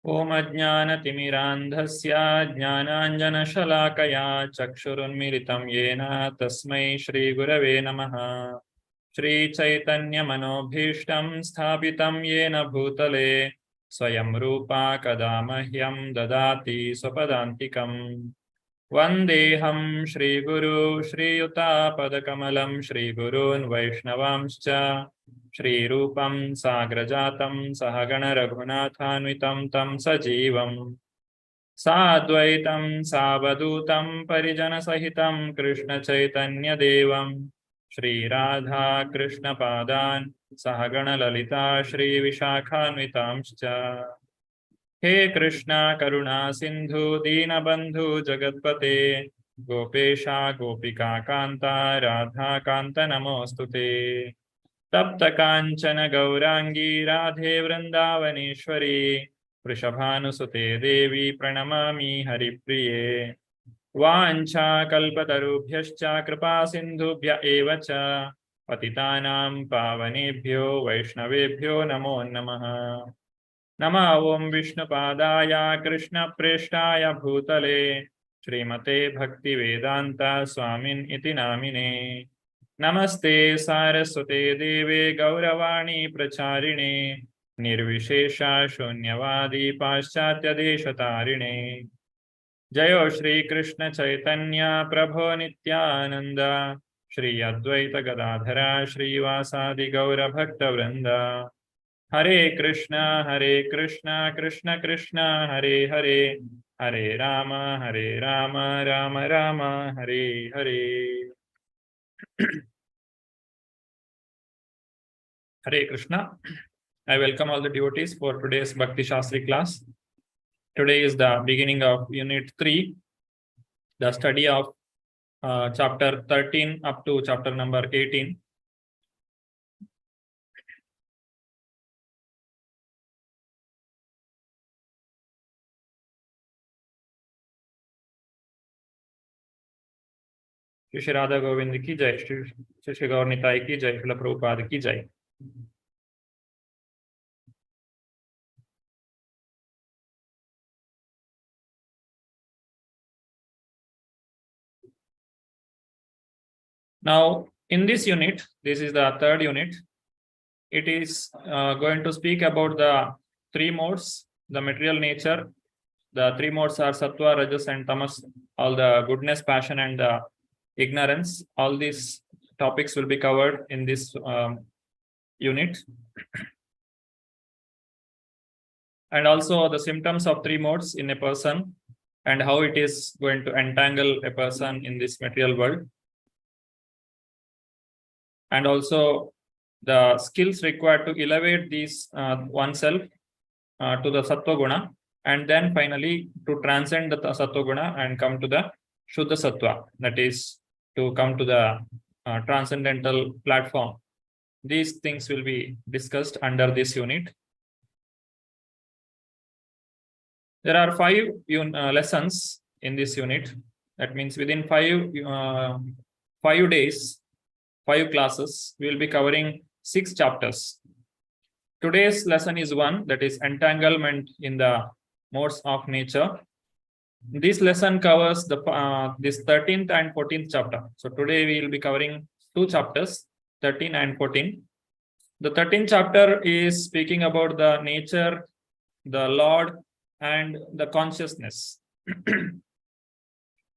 Om Ajnanatimirandhasya Jnananjanashalakaya Chakshurunmilitam Yena Tasmai Shri Gurave Namaha. Shri Chaitanya Manobhishtam Sthapitam Yena Bhutale Swayam Rupa Kadamahyam Dadati Swapadantikam. Vandeham Shri Guru Shri Yuta Padakamalam Shri Gurun Vaishnavamscha Shri Rupam Sagrajatam Sahagana Raghunathanvitam Tam Sajivam Sadvaitam Savadutam Parijana Sahitam Krishna Chaitanya Devam Shri Radha Krishna Padan Sahagana Lalita Shri Vishakhanvitamscha. हे कृष्णा करुणा सिंधु दीनबंधु जगत्पते गोपेशा गोपिका कांता राधा कांत नमोस्तुते तप्त कांचन गौरांगी राधे वृंदावनेश्वरी वृषभानुसुते देवी प्रणमामि हरिप्रिये वाञ्छा कल्पतरुभ्यश्च कृपा सिन्धुभ्य एव च पतितानां पावनेभ्यो वैष्णवेभ्यो नमो नमः। नमः ओं विष्णुपादाय कृष्णप्रेष्ठाय भूतले श्रीमते भक्तिवेदांत स्वामिन् इति नामिने। नमस्ते सारस्वते देवे गौरवाणी प्रचारिणे निर्विशेष शून्यवादी पाश्चात्यदेशतारिणे। जयो श्री कृष्ण चैतन्य प्रभो नित्यानंद श्री अद्वैत गदाधर श्रीवासादि गौर भक्तवृंद। हरे Krishna Krishna Krishna Hare Hare Hare Ram Ram Ram Hare Hare. Hare Krishna. I welcome all the devotees for today's Bhakti Shastri class. Today is the beginning of Unit 3, the study of chapter 13 up to chapter number 18. Shri Radha Govind की जय, श्री गौर निताई की जय, श्रील प्रभुपाद की जय। Now, in this unit, this is the third unit. It is going to speak about the three modes, the material nature. The three modes are Sattva, Rajas, and Tamas. All the goodness, passion, and the ignorance. All these topics will be covered in this unit. And also the symptoms of three modes in a person and how it is going to entangle a person in this material world. And also the skills required to elevate these oneself to the Sattva Guna, and then finally to transcend the Sattva Guna and come to the Shuddha Sattva, that is to come to the transcendental platform. These things will be discussed under this unit. There are 5 lessons in this unit. That means within 5 days, 5 classes, we will be covering 6 chapters. Today's lesson is 1, that is entanglement in the modes of nature. This lesson covers the this 13th and 14th chapter. So today we will be covering 2 chapters, 13 and 14. The 13th chapter is speaking about the nature, the Lord, and the consciousness.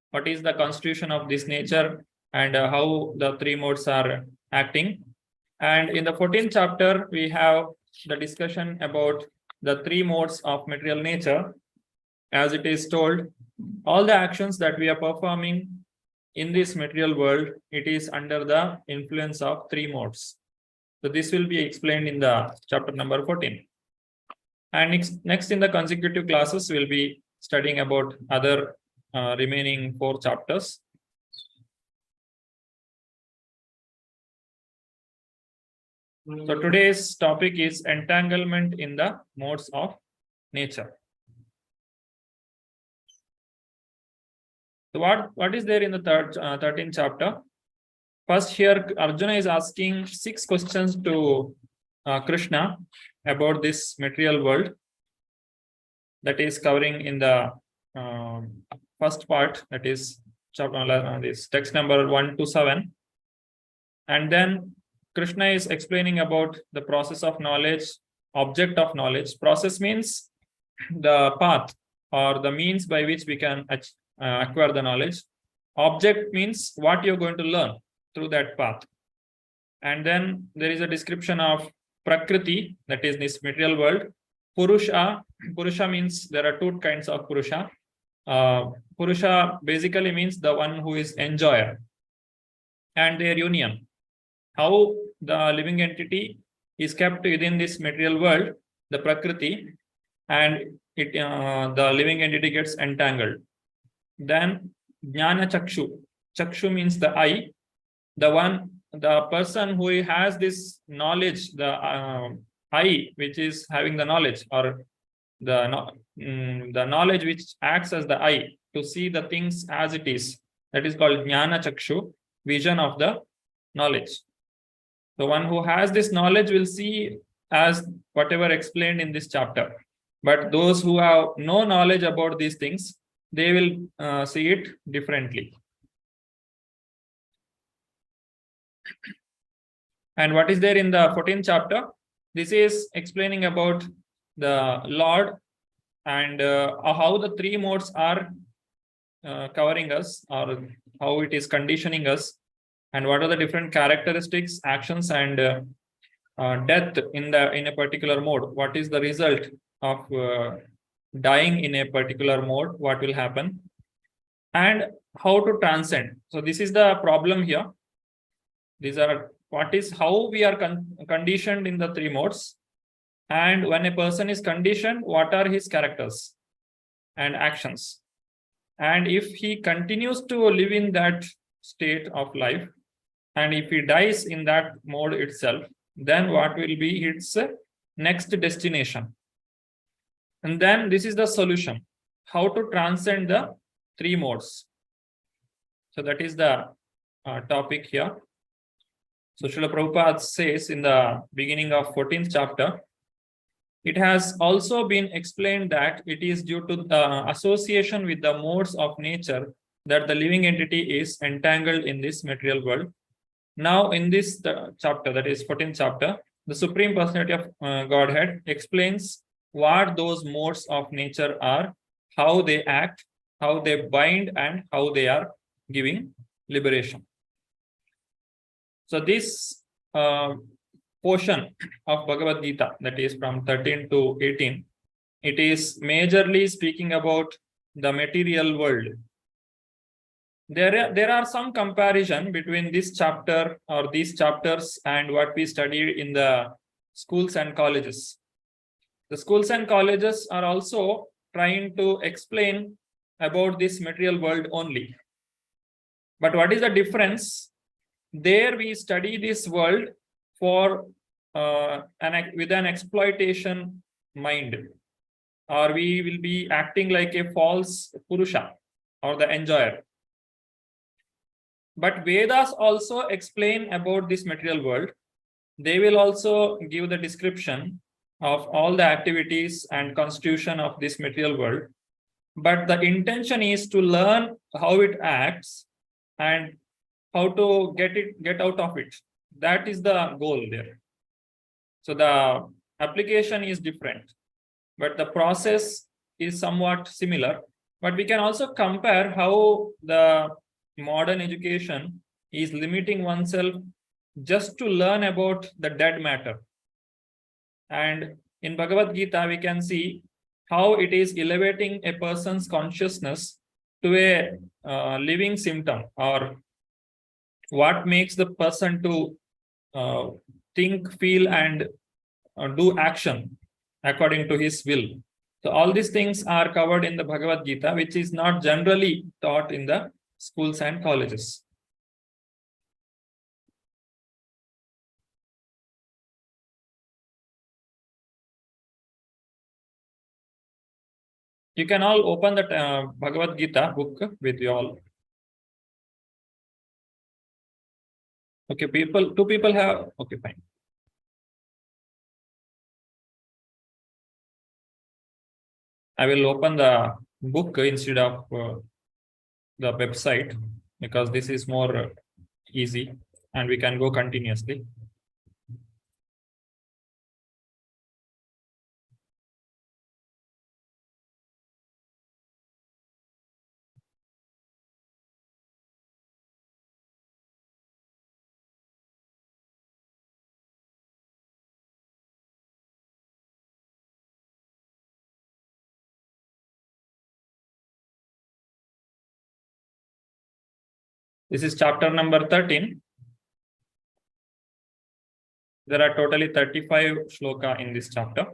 What is the constitution of this nature and how the 3 modes are acting. And in the 14th chapter, we have the discussion about the 3 modes of material nature. As it is told, all the actions that we are performing in this material world, it is under the influence of 3 modes. So this will be explained in the chapter number 14. And next in the consecutive classes, we'll be studying about other remaining 4 chapters. So today's topic is entanglement in the modes of nature. So what is there in the 13th chapter? First here, Arjuna is asking 6 questions to Krishna about this material world. that is covering in the first part, that is chapter this text number 1 to 7. And then Krishna is explaining about the process of knowledge, object of knowledge. Process means the path or the means by which we can acquire the knowledge. Object means what you're going to learn through that path. And then there is a description of Prakriti, that is this material world. Purusha means there are two kinds of Purusha. Purusha basically means the one who is enjoyer, and their union. How the living entity is kept within this material world, the Prakriti, and the living entity gets entangled. Then Jnana Chakshu. Chakshu means the eye. The person who has this knowledge, the eye which is having the knowledge, or the knowledge which acts as the eye to see the things as it is, that is called Jnana Chakshu, vision of the knowledge. The one who has this knowledge will see as whatever explained in this chapter. But those who have no knowledge about these things, they will see it differently. And what is there in the 14th chapter? This is explaining about the Lord and how the three modes are covering us, or how it is conditioning us, and what are the different characteristics, actions, and death in a particular mode. What is the result of dying in a particular mode? What will happen, and how to transcend. So this is the problem here. These are how we are conditioned in the three modes, and when a person is conditioned, what are his characters and actions, and if he continues to live in that state of life, and if he dies in that mode itself, then what will be its next destination. And then this is the solution, how to transcend the three modes. So that is the topic here. So Srila Prabhupada says in the beginning of 14th chapter, it has also been explained that it is due to the association with the modes of nature that the living entity is entangled in this material world. Now in this chapter, that is 14th chapter, the Supreme Personality of Godhead explains what those modes of nature are, how they act, how they bind, and how they are giving liberation. So this portion of Bhagavad Gita, that is from 13 to 18, it is majorly speaking about the material world. There are some comparison between this chapter or these chapters and what we studied in the schools and colleges. The schools and colleges are also trying to explain about this material world only. But what is the difference? There we study this world for with an exploitation mind, or we will be acting like a false Purusha or the enjoyer. But Vedas also explain about this material world. They will also give the description of all the activities and constitution of this material world. But the intention is to learn how it acts and how to get out of it. That is the goal there. So the application is different, but the process is somewhat similar. But we can also compare how the modern education is limiting oneself just to learn about the dead matter. And in Bhagavad Gita, we can see how it is elevating a person's consciousness to a living symptom, or what makes the person to think, feel, and do action according to his will. So all these things are covered in the Bhagavad Gita, which is not generally taught in the schools and colleges. You can all open the Bhagavad Gita book with you all. Okay, two people have, okay, fine. I will open the book instead of the website because this is more easy and we can go continuously. This is chapter number 13. There are totally 35 shloka in this chapter.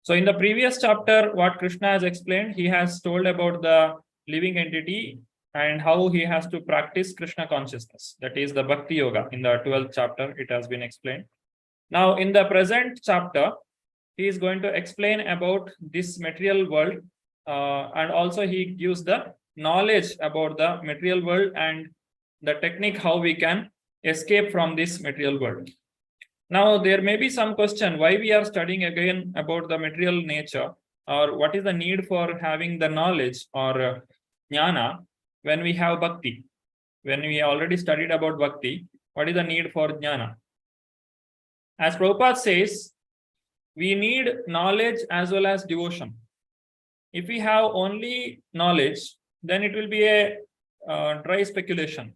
So in the previous chapter, what Krishna has explained, he has told about the living entity and how he has to practice Krishna consciousness. That is the Bhakti Yoga. In the 12th chapter, it has been explained. Now, in the present chapter, he is going to explain about this material world and also he gives the knowledge about the material world and the technique how we can escape from this material world. Now, there may be some question why we are studying again about the material nature, or what is the need for having the knowledge or jnana when we have bhakti. When we already studied about bhakti, what is the need for jnana? As Prabhupada says, we need knowledge as well as devotion. If we have only knowledge, then it will be a dry speculation.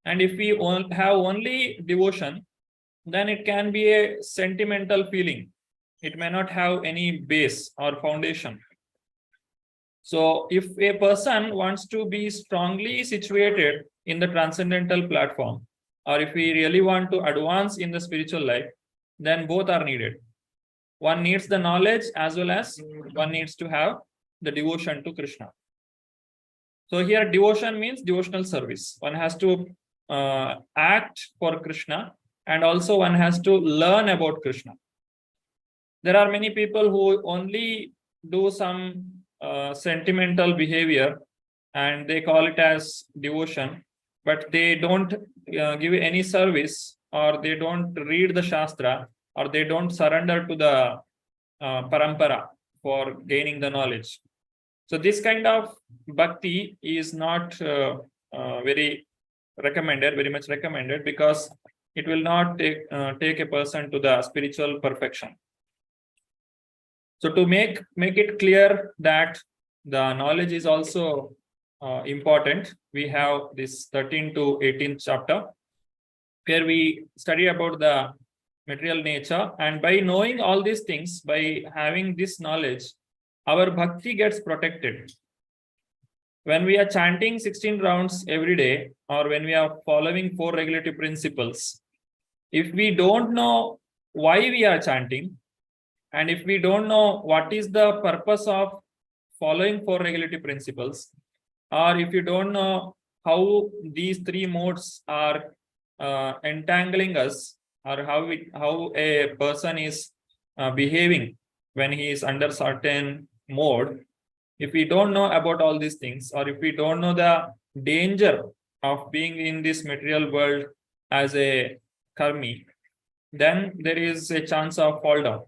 And if we have only devotion, then it can be a sentimental feeling. It may not have any base or foundation. So if a person wants to be strongly situated in the transcendental platform, or if we really want to advance in the spiritual life, then both are needed. One needs the knowledge as well as one needs to have the devotion to Krishna. So here devotion means devotional service. One has to act for Krishna and also one has to learn about Krishna. There are many people who only do some sentimental behavior and they call it as devotion, but they don't give any service, or they don't read the Shastra, or they don't surrender to the parampara for gaining the knowledge. So this kind of bhakti is not very much recommended, because it will not take a person to the spiritual perfection. So to make it clear that the knowledge is also important, we have this 13th to 18th chapter, where we study about the material nature, and by knowing all these things, by having this knowledge, our bhakti gets protected. When we are chanting 16 rounds every day, or when we are following 4 regulative principles, if we don't know why we are chanting, and if we don't know what is the purpose of following 4 regulative principles, or if you don't know how these 3 modes are entangling us, or how a person is behaving when he is under certain mode, if we don't know about all these things, or if we don't know the danger of being in this material world as a karmi, then there is a chance of fall down.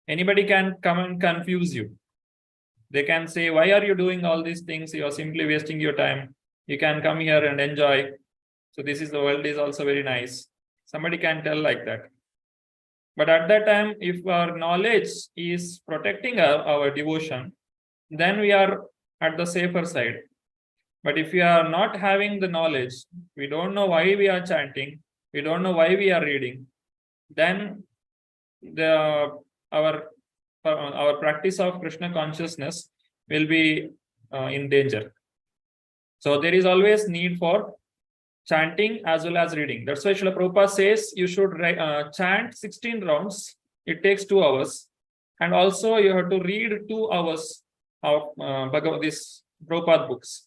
Anybody can come and confuse you. They can say, why are you doing all these things? You are simply wasting your time. You can come here and enjoy. So this is, the world is also very nice. Somebody can tell like that. But at that time, if our knowledge is protecting our devotion, then we are at the safer side. But if we are not having the knowledge, we don't know why we are chanting, we don't know why we are reading, then our practice of Krishna consciousness will be in danger. So there is always need for chanting as well as reading. That's why Srila Prabhupada says you should chant 16 rounds. It takes 2 hours. And also you have to read 2 hours of this Prabhupada books.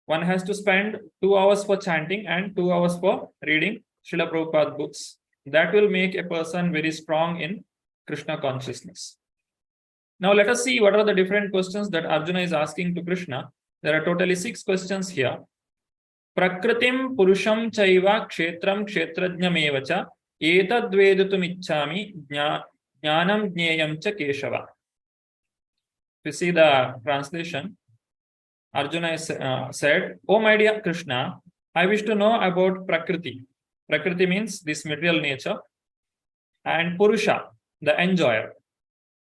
One has to spend 2 hours for chanting and 2 hours for reading Srila Prabhupada books. That will make a person very strong in Krishna consciousness. Now let us see what are the different questions that Arjuna is asking to Krishna. There are totally 6 questions here. Prakritim purusham chaiva kshetram kshetrajnamevacha etad vedutum ichchami Jnanam Jneyam Cha Keshava. If you see the translation, Arjuna is, said, "Oh my dear Krishna, I wish to know about Prakriti." Prakriti means this material nature, and Purusha, the enjoyer,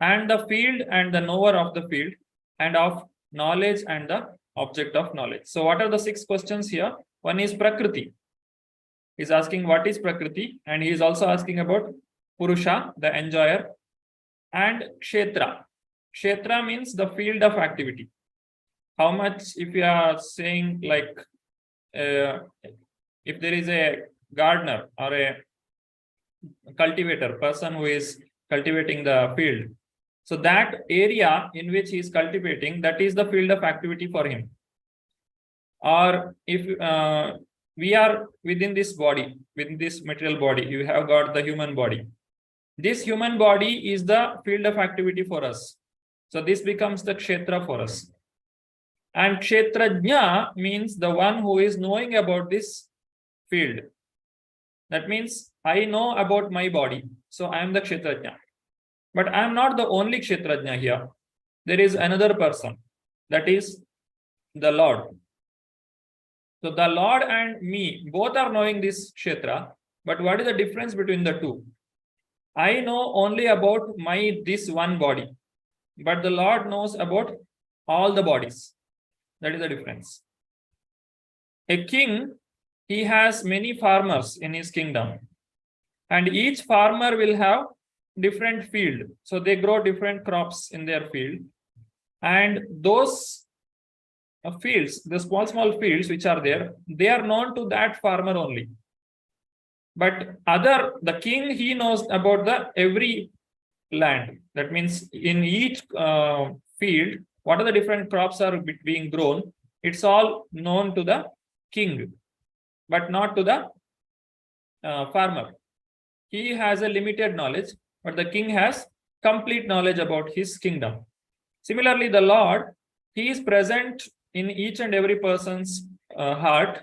and the field and the knower of the field, and of knowledge and the object of knowledge. So, what are the 6 questions here? One is Prakriti. He's asking what is Prakriti, and he is also asking about Purusha, the enjoyer, and Kshetra. Kshetra means the field of activity. How much, if you are saying like, if there is a gardener or a cultivator, person who is cultivating the field, so that area in which he is cultivating, that is the field of activity for him. Or if we are within this body, within this material body, you have got the human body. This human body is the field of activity for us. So this becomes the kshetra for us. And kshetrajna means the one who is knowing about this field. That means I know about my body, so I am the kshetrajna. But I am not the only kshetrajna here. There is another person, that is the Lord. So the Lord and me, both are knowing this kshetra, but what is the difference between the two? I know only about this one body, but the Lord knows about all the bodies. That is the difference. A king, he has many farmers in his kingdom, and each farmer will have different field. So they grow different crops in their field, and those fields, the small fields which are there, they are known to that farmer only. But the king, he knows about the every land. That means in each field, what are the different crops are being grown, it's all known to the king, but not to the farmer. He has a limited knowledge, but the king has complete knowledge about his kingdom. Similarly, the Lord, he is present in each and every person's heart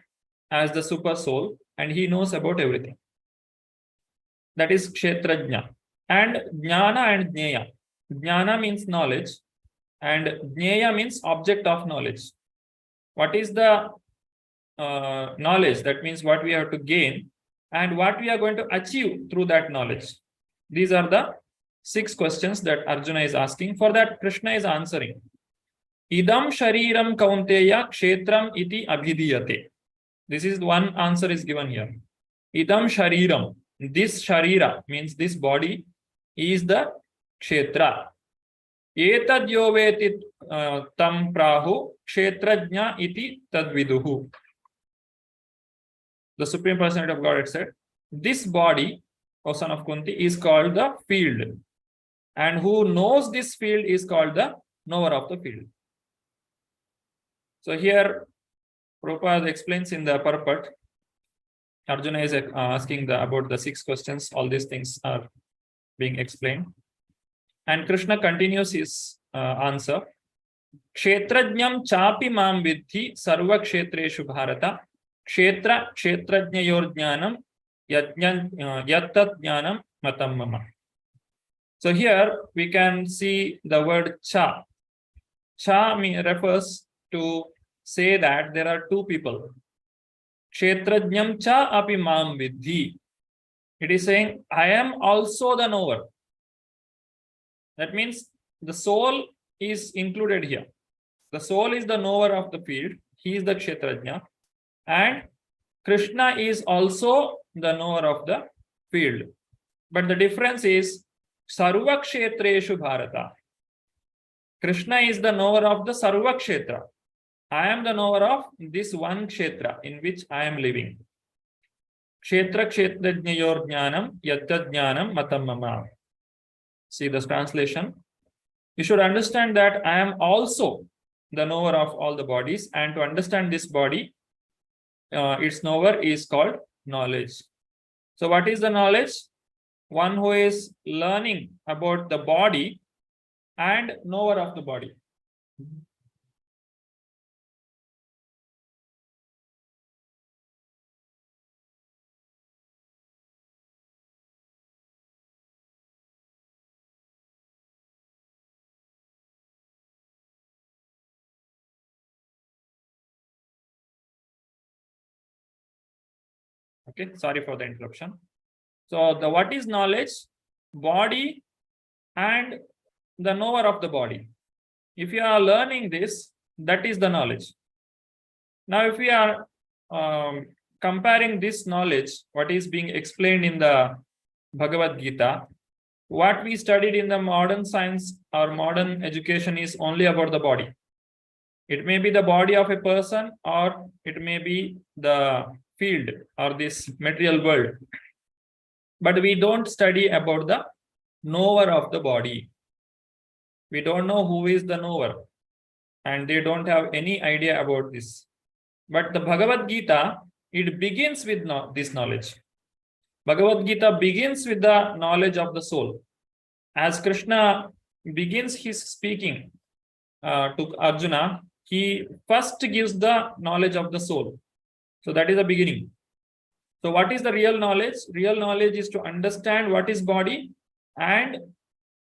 as the super soul, and he knows about everything. That is kshetrajna. And jnana and jneya. Jnana means knowledge, and jneya means object of knowledge. What is the knowledge? That means what we have to gain and what we are going to achieve through that knowledge. These are the 6 questions that Arjuna is asking. For that, Krishna is answering. Idam shariram kaunteya kshetram iti abhidiyate. This is one answer is given here. Idam shariram. This sharira means this body is the kshetra. Etad yoveti tam prahu kshetrajna iti tadviduhu. The Supreme Personality of Godhead said, this body, O son of Kunti, is called the field. And who knows this field is called the knower of the field. So here, Prabhupada explains in the purport, Arjuna is asking about the 6 questions. All these things are being explained. And Krishna continues his answer. Kshetrajnam chapi mam vidhi sarva kshetreshu bharata kshetra kshetrajnayor jnanam yattat jnanam matam mama. So here we can see the word cha. Cha refers to say that there are 2 people. Kshetrajnam cha api mam vidhi. It is saying, I am also the knower. That means the soul is included here. The soul is the knower of the field. He is the kshetrajna. And Krishna is also the knower of the field. But the difference is sarva kshetreshu bharata. Krishna is the knower of the sarva kshetra. I am the knower of this one kshetra in which I am living. Kshetra kshetrajnayor jnanam yattad jnanam matam mama. See this translation. You should understand that I am also the knower of all the bodies, and to understand this body, its knower is called knowledge. So what is the knowledge? One who is learning about the body and knower of the body. Okay, sorry for the interruption. So the what is knowledge? Body and the knower of the body. If you are learning this, that is the knowledge. Now, if we are comparing this knowledge, what is being explained in the Bhagavad Gita, what we studied in the modern science or modern education is only about the body. It may be the body of a person, or it may be the field or this material world. But we don't study about the knower of the body. We don't know who is the knower, and they don't have any idea about this. But the Bhagavad Gita, it begins with this knowledge. Bhagavad Gita begins with the knowledge of the soul. As Krishna begins his speaking to Arjuna, he first gives the knowledge of the soul. So that is the beginning. So what is the real knowledge? Real knowledge is to understand what is body and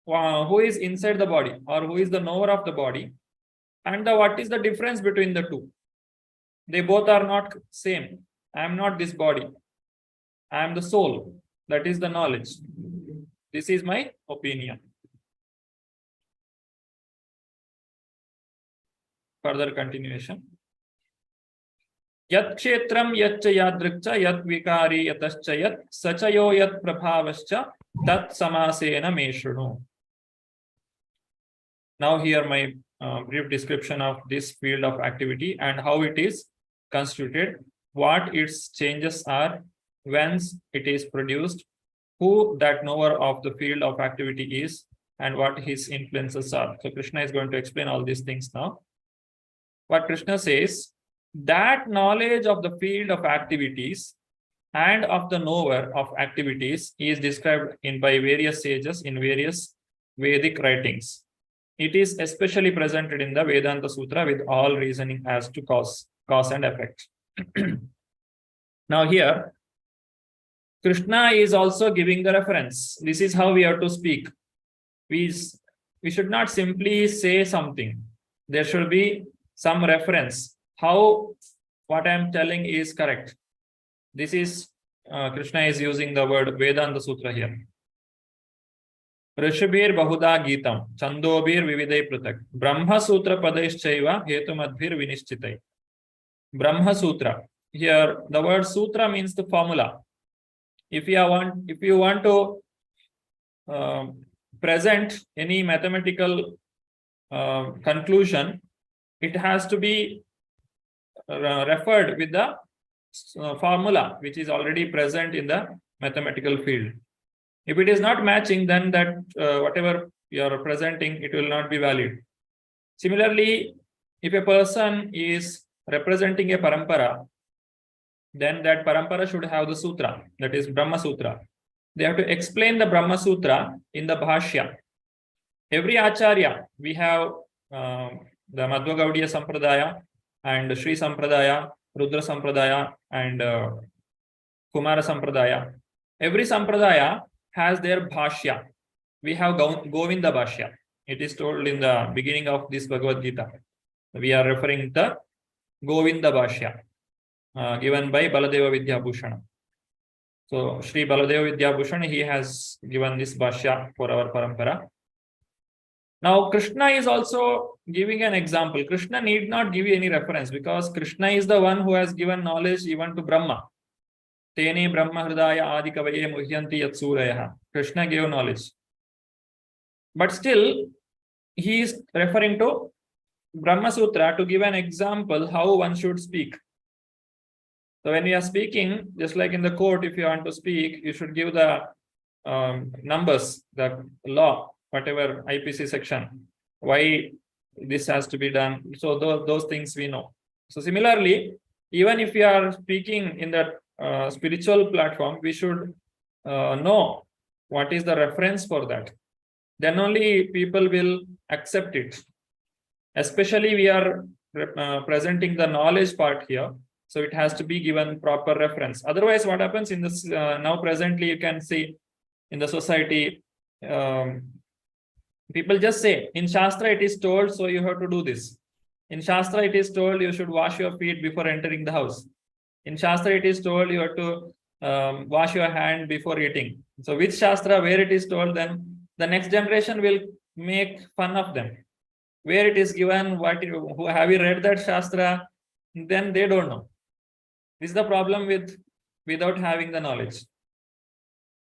who is inside the body, or who is the knower of the body, and what is the difference between the two. They both are not same. I am not this body. I am the soul. That is the knowledge. This is my opinion. Further continuation. Yat kshetram yatcha yadrikcha yat vikari yatascha yat sachayo yat prabhavascha tat samasena meshrunu. Now here my brief description of this field of activity and how it is constituted, what its changes are, whence it is produced, who that knower of the field of activity is, and what his influences are. So Krishna is going to explain all these things now. What Krishna says, that knowledge of the field of activities and of the knower of activities is described by various sages in various Vedic writings. It is especially presented in the Vedanta Sutra with all reasoning as to cause and effect. Now here, Krishna is also giving the reference. This is how we have to speak. We should not simply say something. There should be some reference. How what I am telling is correct. This is Krishna is using the word Vedanta Sutra here. Rishibhir Bahuda Gitam, Chandobhir Vividai Pratak, Brahma Sutra Padaischaiva, Hetumadbhir Vinishchitai. Brahma Sutra. Here, the word sutra means the formula. If you want to present any mathematical conclusion, it has to be referred with the formula which is already present in the mathematical field. If it is not matching, then that whatever you are presenting, it will not be valid. Similarly, if a person is representing a parampara, then that parampara should have the sutra, that is Brahma Sutra. They have to explain the Brahma Sutra in the Bhashya. Every Acharya, we have the Madhva Gaudiya Sampradaya and Sri Sampradaya, Rudra Sampradaya and Kumara Sampradaya. Every Sampradaya has their Bhashya. We have Govinda Bhashya. It is told in the beginning of this Bhagavad Gita. We are referring to Govinda Bhashya given by Baladeva Vidyabhushana. So Sri Baladeva Vidyabhushana, he has given this Bhashya for our parampara. Now Krishna is also giving an example. Krishna need not give you any reference because Krishna is the one who has given knowledge even to Brahma. Tene Brahma Hridaya Adikavaye Muhyanti Yatsuraya. Krishna gave knowledge. But still, he is referring to Brahma Sutra to give an example how one should speak. So when we are speaking, just like in the court, if you want to speak, you should give the numbers, the law, whatever IPC section, why this has to be done. So those things we know. So similarly, even if we are speaking in the spiritual platform, we should know what is the reference for that. Then only people will accept it. Especially we are presenting the knowledge part here. So it has to be given proper reference. Otherwise, what happens in this now presently, you can see in the society, people just say, in Shastra it is told, so you have to do this. In Shastra it is told you should wash your feet before entering the house. In Shastra it is told you have to wash your hand before eating. So which Shastra, where it is told, then the next generation will make fun of them. Where it is given, who have you read that Shastra, then they don't know. This is the problem without having the knowledge.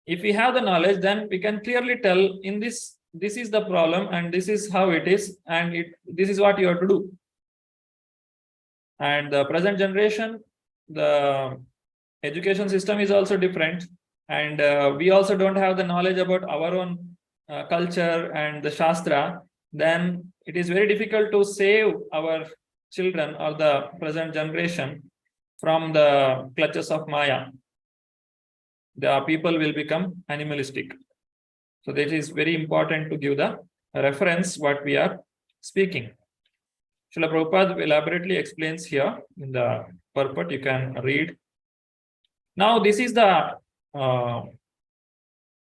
If we have the knowledge, then we can clearly tell in this is the problem and this is how it is, and this is what you have to do. And the present generation, the education system is also different, and we also don't have the knowledge about our own culture and the Shastra. Then it is very difficult to save our children or the present generation from the clutches of Maya. The people will become animalistic. So that is very important to give the reference what we are speaking. Srila Prabhupada elaborately explains here in the purport. You can read. Now this is the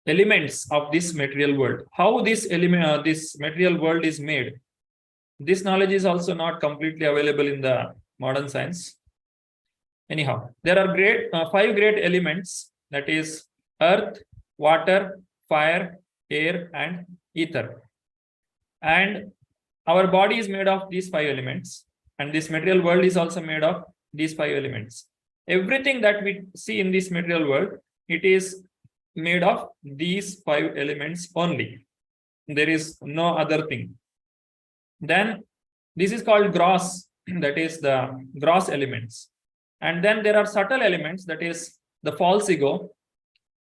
elements of this material world. How this material world is made. This knowledge is also not completely available in the modern science. Anyhow, there are 5 great elements, that is earth, water, fire, air, and ether. And our body is made of these 5 elements, and this material world is also made of these 5 elements. Everything that we see in this material world, it is made of these 5 elements only. There is no other thing. Then this is called gross, that is the gross elements. And then there are subtle elements, that is the false ego,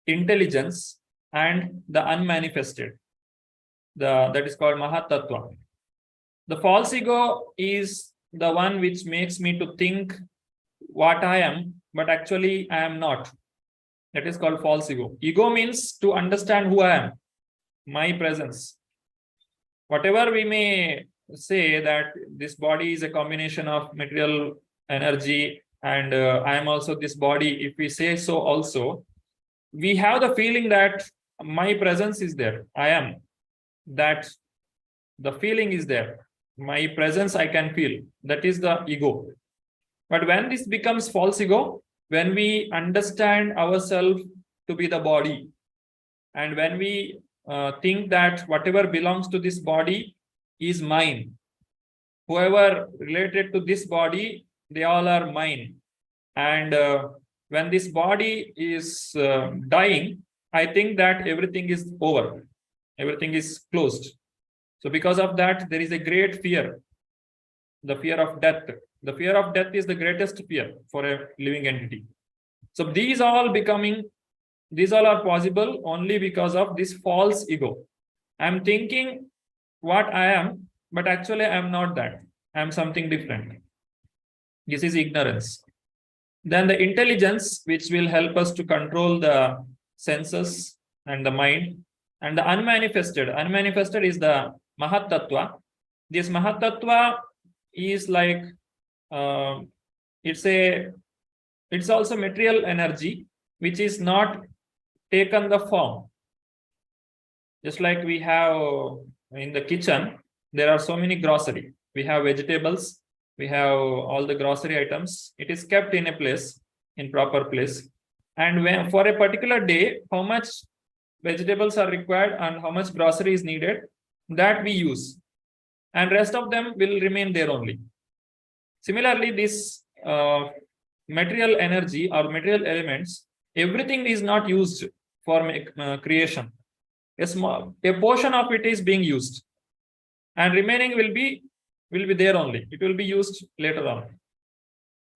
intelligence, and the unmanifested. That is called Mahat Tattva. The false ego is the one which makes me to think what I am, but actually I am not. That is called false ego. Ego means to understand who I am, my presence. Whatever we may say that this body is a combination of material energy and I am also this body, if we say so also, we have the feeling that my presence is there. I am. That the feeling is there. My presence I can feel. That is the ego. But when this becomes false ego, when we understand ourselves to be the body, and when we think that whatever belongs to this body is mine, whoever related to this body, they all are mine. And when this body is dying, I think that everything is over. Everything is closed. So because of that, there is a great fear, the fear of death. The fear of death is the greatest fear for a living entity. So these all are possible only because of this false ego. I'm thinking what I am, but actually I'm not that. I'm something different. This is ignorance. Then the intelligence, which will help us to control the senses and the mind. And the unmanifested. Unmanifested is the Mahat Tattva. This Mahat Tattva is like, it's also material energy, which is not taken the form. Just like we have in the kitchen, there are so many grocery. We have vegetables, we have all the grocery items. It is kept in a place, in proper place. And when for a particular day, how much vegetables are required and how much grocery is needed, that we use. And rest of them will remain there only. Similarly, this material energy or material elements, everything is not used for creation. A portion of it is being used, and remaining will be there only. It will be used later on.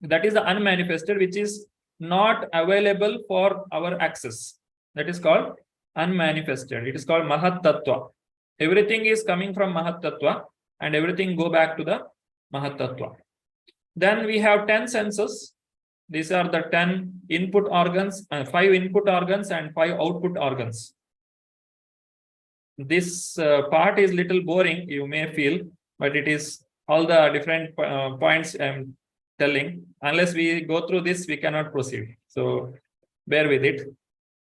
That is the unmanifested, which is not available for our access. That is called unmanifested. It is called Mahat Tattva. Everything is coming from Mahat Tattva, and everything go back to the Mahat Tattva. Then we have 10 senses. These are the 10 input organs, 5 input organs and 5 output organs. This part is little boring, you may feel, but it is all the different points I'm telling. Unless we go through this, we cannot proceed. So bear with it.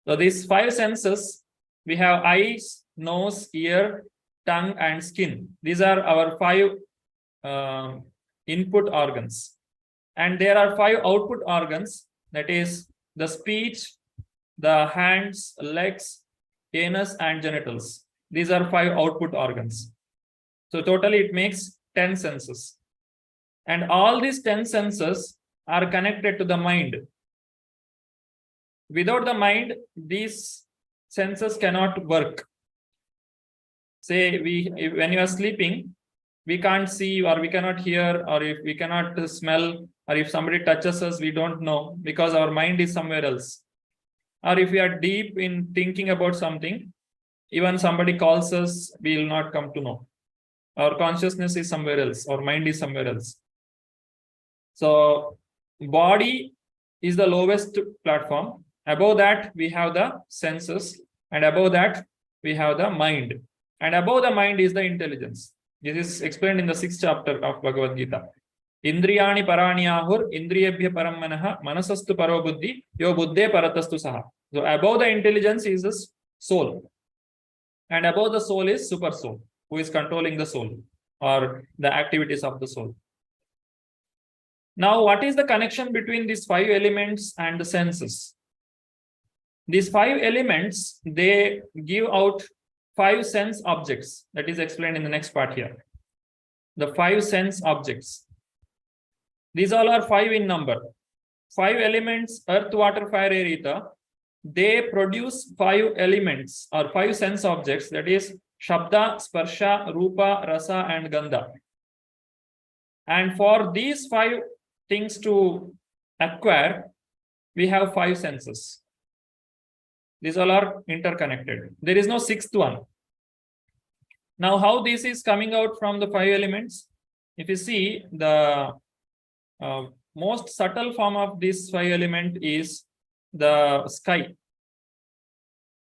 So these 5 senses, we have eyes, nose, ear, tongue, and skin. These are our 5 input organs. And there are 5 output organs, that is the speech, the hands, legs, anus, and genitals. These are 5 output organs. So totally it makes 10 senses. And all these 10 senses are connected to the mind. Without the mind, these senses cannot work. Say when you are sleeping, we can't see or we cannot hear, or if we cannot smell, or if somebody touches us, we don't know because our mind is somewhere else. Or if we are deep in thinking about something, even somebody calls us, we will not come to know. Our consciousness is somewhere else, our mind is somewhere else. So body is the lowest platform. Above that, we have the senses, and above that, we have the mind. And above the mind is the intelligence. This is explained in the 6th chapter of Bhagavad Gita. Indriyani parani ahur, indriyebhya param manaha, manasastu paro buddhi, yo buddhe paratastu saha. So above the intelligence is the soul. And above the soul is super soul, who is controlling the soul or the activities of the soul. Now, what is the connection between these 5 elements and the senses? These 5 elements, they give out 5 sense objects. That is explained in the next part here. The 5 sense objects. These all are 5 in number. 5 elements, earth, water, fire, air, ether. They produce 5 elements or 5 sense objects. That is Shabda, Sparsha, Rupa, Rasa, and Gandha. And for these 5 things to acquire, we have 5 senses. These all are interconnected. There is no 6th one. Now, how this is coming out from the 5 elements? If you see, the most subtle form of this 5 element is the sky.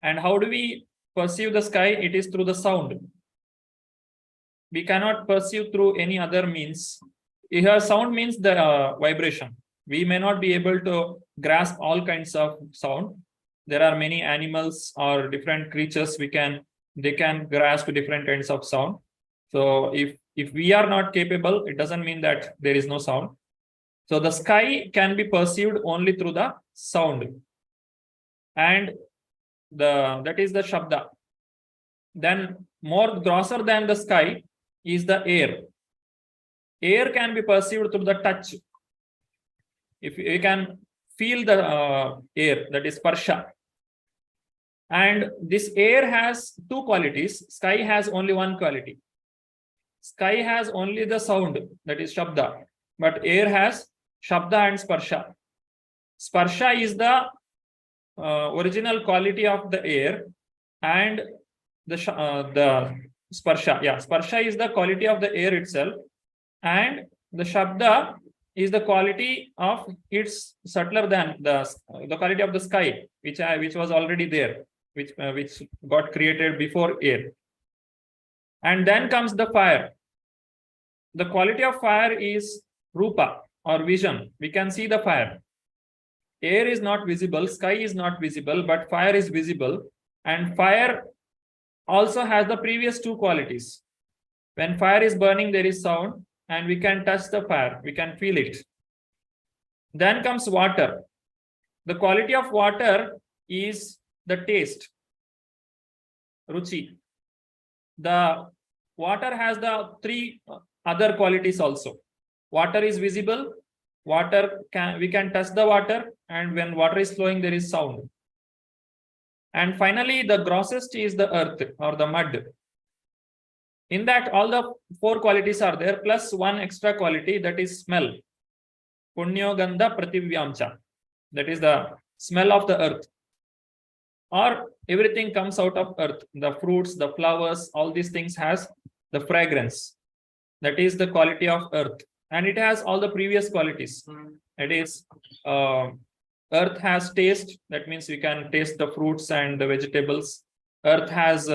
And how do we perceive the sky? It is through the sound. We cannot perceive through any other means. Here, sound means the vibration. We may not be able to grasp all kinds of sound. There are many animals or different creatures they can grasp different kinds of sound. So if we are not capable, it doesn't mean that there is no sound. So the sky can be perceived only through the sound. And that is the Shabda. Then more grosser than the sky is the air. Air can be perceived through the touch. If you can feel the air, that is Sparsha. And this air has 2 qualities. Sky has only 1 quality. Sky has only the sound, that is Shabda. But air has Shabda and Sparsha. Sparsha is the original quality of the air, and the Sparsha. Yeah, Sparsha is the quality of the air itself, and the Shabda is the quality of it's subtler than the quality of the sky, which was already there, which got created before air. And then comes the fire. The quality of fire is Rupa or vision. We can see the fire. Air is not visible, sky is not visible, but fire is visible. And fire also has the previous 2 qualities. When fire is burning, there is sound, and we can touch the fire, we can feel it. Then comes water. The quality of water is the taste, Ruchi. The water has the 3 other qualities also. Water is visible, we can touch the water, and when water is flowing, there is sound. And finally, the grossest is the earth or the mud. In that, all the 4 qualities are there, plus 1 extra quality, that is smell. Punyo Gandha Prativyamcha. That is the smell of the earth. Or everything comes out of earth. The fruits, the flowers, all these things has the fragrance. That is the quality of earth. And it has all the previous qualities. It is earth has taste. That means we can taste the fruits and the vegetables. Earth has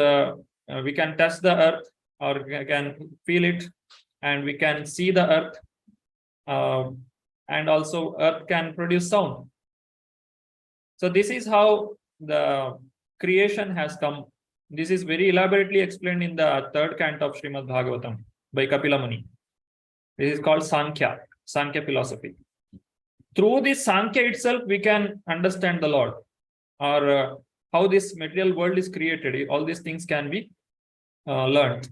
we can touch the earth, or we can feel it, and we can see the earth. And also earth can produce sound. So this is how the creation has come. This is very elaborately explained in the 3rd canto of Srimad Bhagavatam by Kapila Muni. This is called Sankhya philosophy. through this Sankhya itself, we can understand the Lord, or how this material world is created. All these things can be learned.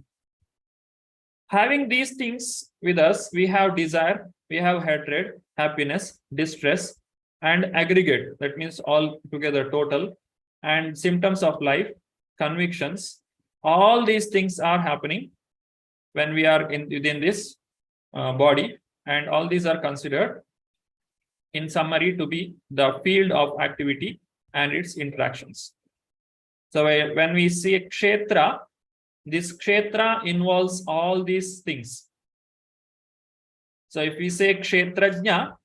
Having these things with us, we have desire, we have hatred, happiness, distress, and aggregate. That means all together, total, and symptoms of life, convictions. All these things are happening when we are within this body, and all these are considered, in summary, to be the field of activity and its interactions. So when we see kshetra, this kshetra involves all these things. So if we say kshetrajna,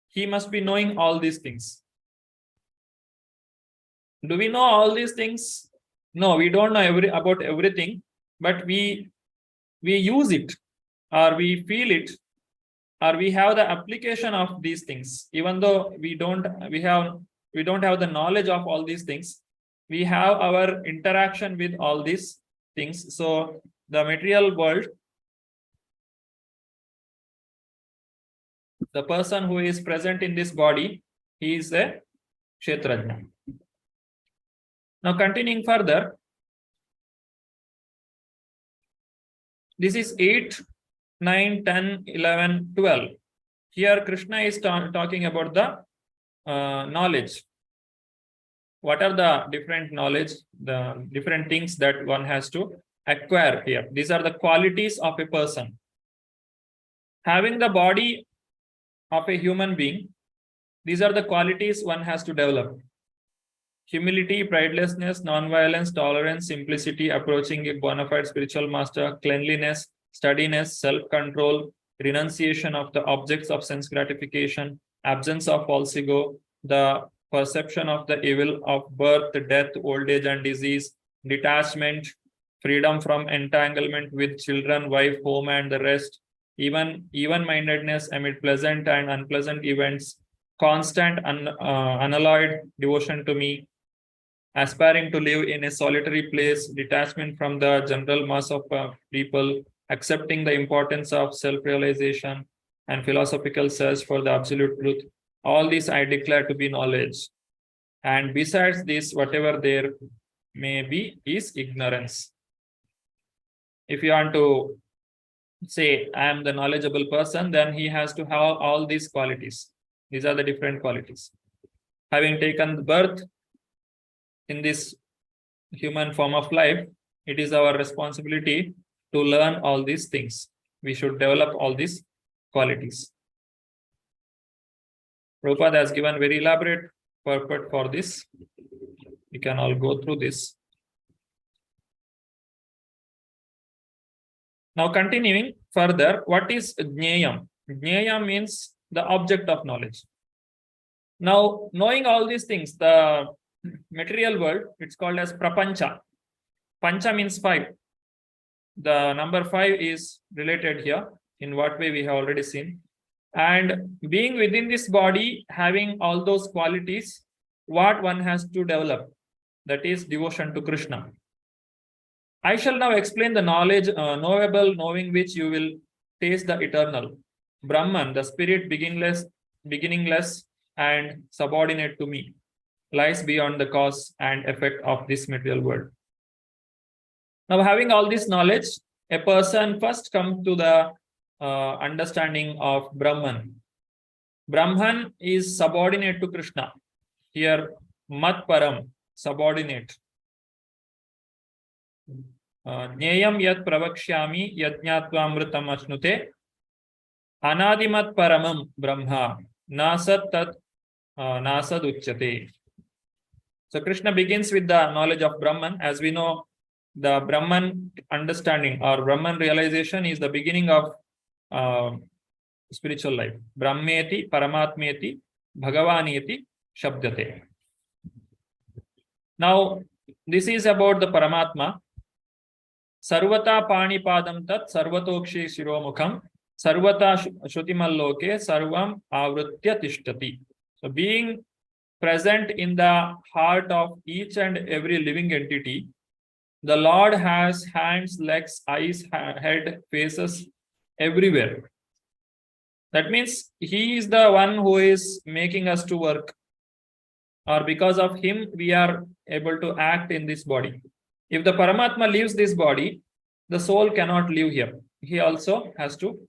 he must be knowing all these things. Do we know all these things? No, we don't know about everything, but we use it, or we feel it, or we have the application of these things. Even though we don't have the knowledge of all these things, we have our interaction with all these things. So the material world, the person who is present in this body, he is a kshetrajna. Now continuing further, this is 8, 9, 10, 11, 12. Here Krishna is talking about the knowledge. What are the different knowledge, the different things that one has to acquire here? These are the qualities of a person. Having the body of a human being, these are the qualities one has to develop. Humility, pridelessness, non-violence, tolerance, simplicity, approaching a bona fide spiritual master, cleanliness, steadiness, self-control, renunciation of the objects of sense gratification, absence of false ego, the perception of the evil of birth, death, old age, and disease, detachment, freedom from entanglement with children, wife, home, and the rest, even-mindedness amid pleasant and unpleasant events, constant unalloyed devotion to me, aspiring to live in a solitary place, detachment from the general mass of people, accepting the importance of self-realization and philosophical search for the absolute truth. All this I declare to be knowledge. And besides this, whatever there may be is ignorance. If you want to say, I am the knowledgeable person, then he has to have all these qualities. These are the different qualities. Having taken birth in this human form of life, it is our responsibility to learn all these things. We should develop all these qualities. Prabhupada has given very elaborate purport for this. You can all go through this. Now continuing further, what is jnayam? Jnayam means the object of knowledge. Now, knowing all these things, the material world, it's called as prapancha. Pancha means 5. The number 5 is related here. In what way we have already seen. And being within this body, having all those qualities, what one has to develop, that is devotion to Krishna. I shall now explain the knowledge, knowable, knowing which you will taste the eternal. Brahman, the spirit beginningless and subordinate to me, lies beyond the cause and effect of this material world. Now, having all this knowledge, a person first comes to the understanding of Brahman. Brahman is subordinate to Krishna. Here, mat param, subordinate. Jnayam yat pravakshyami yajñatvamritam asnute anadimat paramam brahma nasat tat nasad uchyate. So Krishna begins with the knowledge of Brahman. As we know, the Brahman understanding or Brahman realization is the beginning of spiritual life. Brahmeti, Paramatmeti, Bhagavaneti, Shabdate. Now, this is about the Paramatma. Sarvata Panipadam Tat, Sarvatokshi Shiromukham, Sarvata Shrutimaloke, Sarvam Avritya Tishtati. So, being present in the heart of each and every living entity, the Lord has hands, legs, eyes, head, faces everywhere. That means he is the one who is making us to work, or because of him we are able to act in this body. If the Paramatma leaves this body, the soul cannot live here. He also has to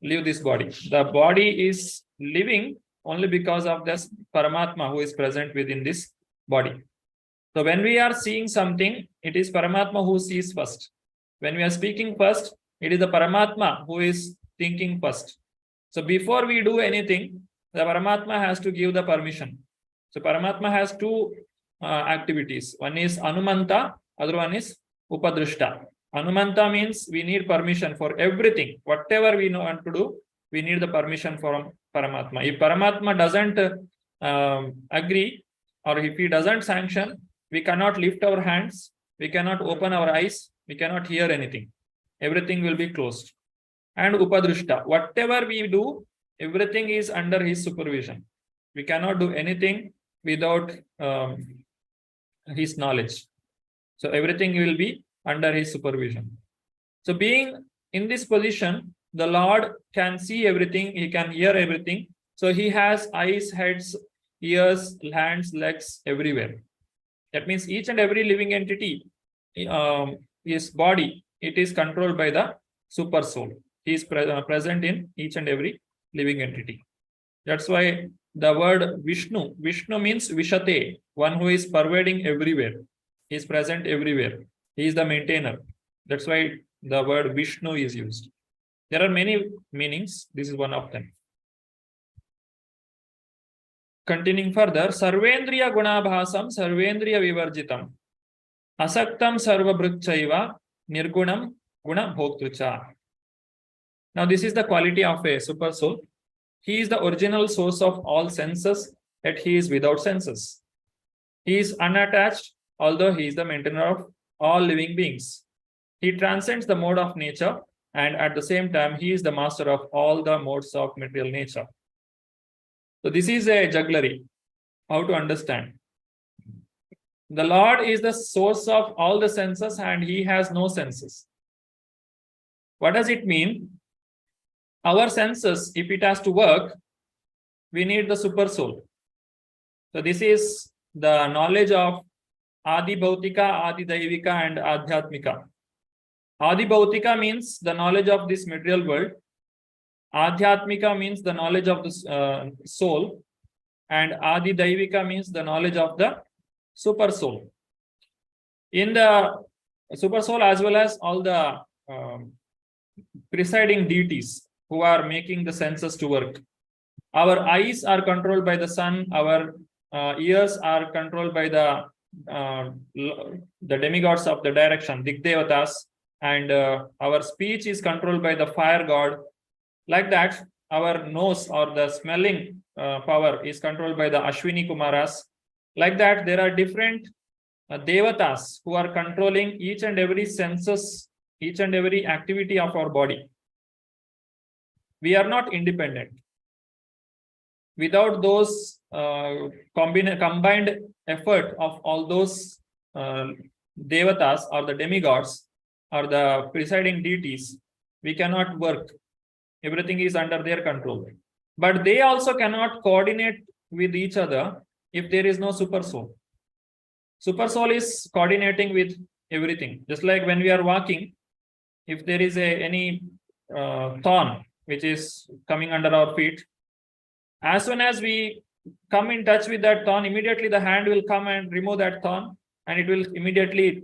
leave this body. The body is living only because of this Paramatma who is present within this body. So when we are seeing something, it is Paramatma who sees first. When we are speaking first, it is the Paramatma who is thinking first. So before we do anything, the Paramatma has to give the permission. So Paramatma has two activities. One is Anumanta, other one is Upadrushta. Anumanta means we need permission for everything. Whatever we want to do, we need the permission from Paramatma. If Paramatma doesn't agree, or if he doesn't sanction, we cannot lift our hands, we cannot open our eyes, we cannot hear anything. Everything will be closed. And Upadrushta, whatever we do, everything is under his supervision. We cannot do anything without his knowledge. So everything will be under his supervision. So being in this position, the Lord can see everything, he can hear everything. So he has eyes, heads, ears, hands, legs everywhere. That means each and every living entity, his body, it is controlled by the super soul. He is present in each and every living entity. That's why the word Vishnu means Vishate, one who is pervading everywhere. He is present everywhere. He is the maintainer. That's why the word Vishnu is used. There are many meanings. This is one of them. Continuing further, Sarvendriya Gunabhasam Sarvendriya Vivarjitam Asaktam Sarva Brutchaiva Nirgunam Guna Bhoktrucha. Now, this is the quality of a super soul. He is the original source of all senses, yet he is without senses. He is unattached, although he is the maintainer of all living beings. He transcends the mode of nature, and at the same time, he is the master of all the modes of material nature. So this is a jugglery. How to understand? The Lord is the source of all the senses, and he has no senses. What does it mean? Our senses, if it has to work, we need the super soul. So this is the knowledge of Adi Bhautika, Adi Daivika, and Adhyatmika. Adi Bhautika means the knowledge of this material world. Adhyatmika means the knowledge of the soul. And Adi Daivika means the knowledge of the super soul. In the super soul, as well as all the presiding deities who are making the senses to work. Our eyes are controlled by the sun. Our ears are controlled by the demigods of the direction, Digdevatas, and our speech is controlled by the fire god. Like that, our nose or the smelling power is controlled by the Ashwini Kumaras. Like that, there are different devatas who are controlling each and every senses, each and every activity of our body. We are not independent. Without those combined effort of all those devatas or the demigods or the presiding deities, we cannot work. Everything is under their control. But they also cannot coordinate with each other if there is no super soul. Super soul is coordinating with everything. Just like when we are walking, if there is any thorn which is coming under our feet, as soon as we come in touch with that thorn, immediately the hand will come and remove that thorn, and it will immediately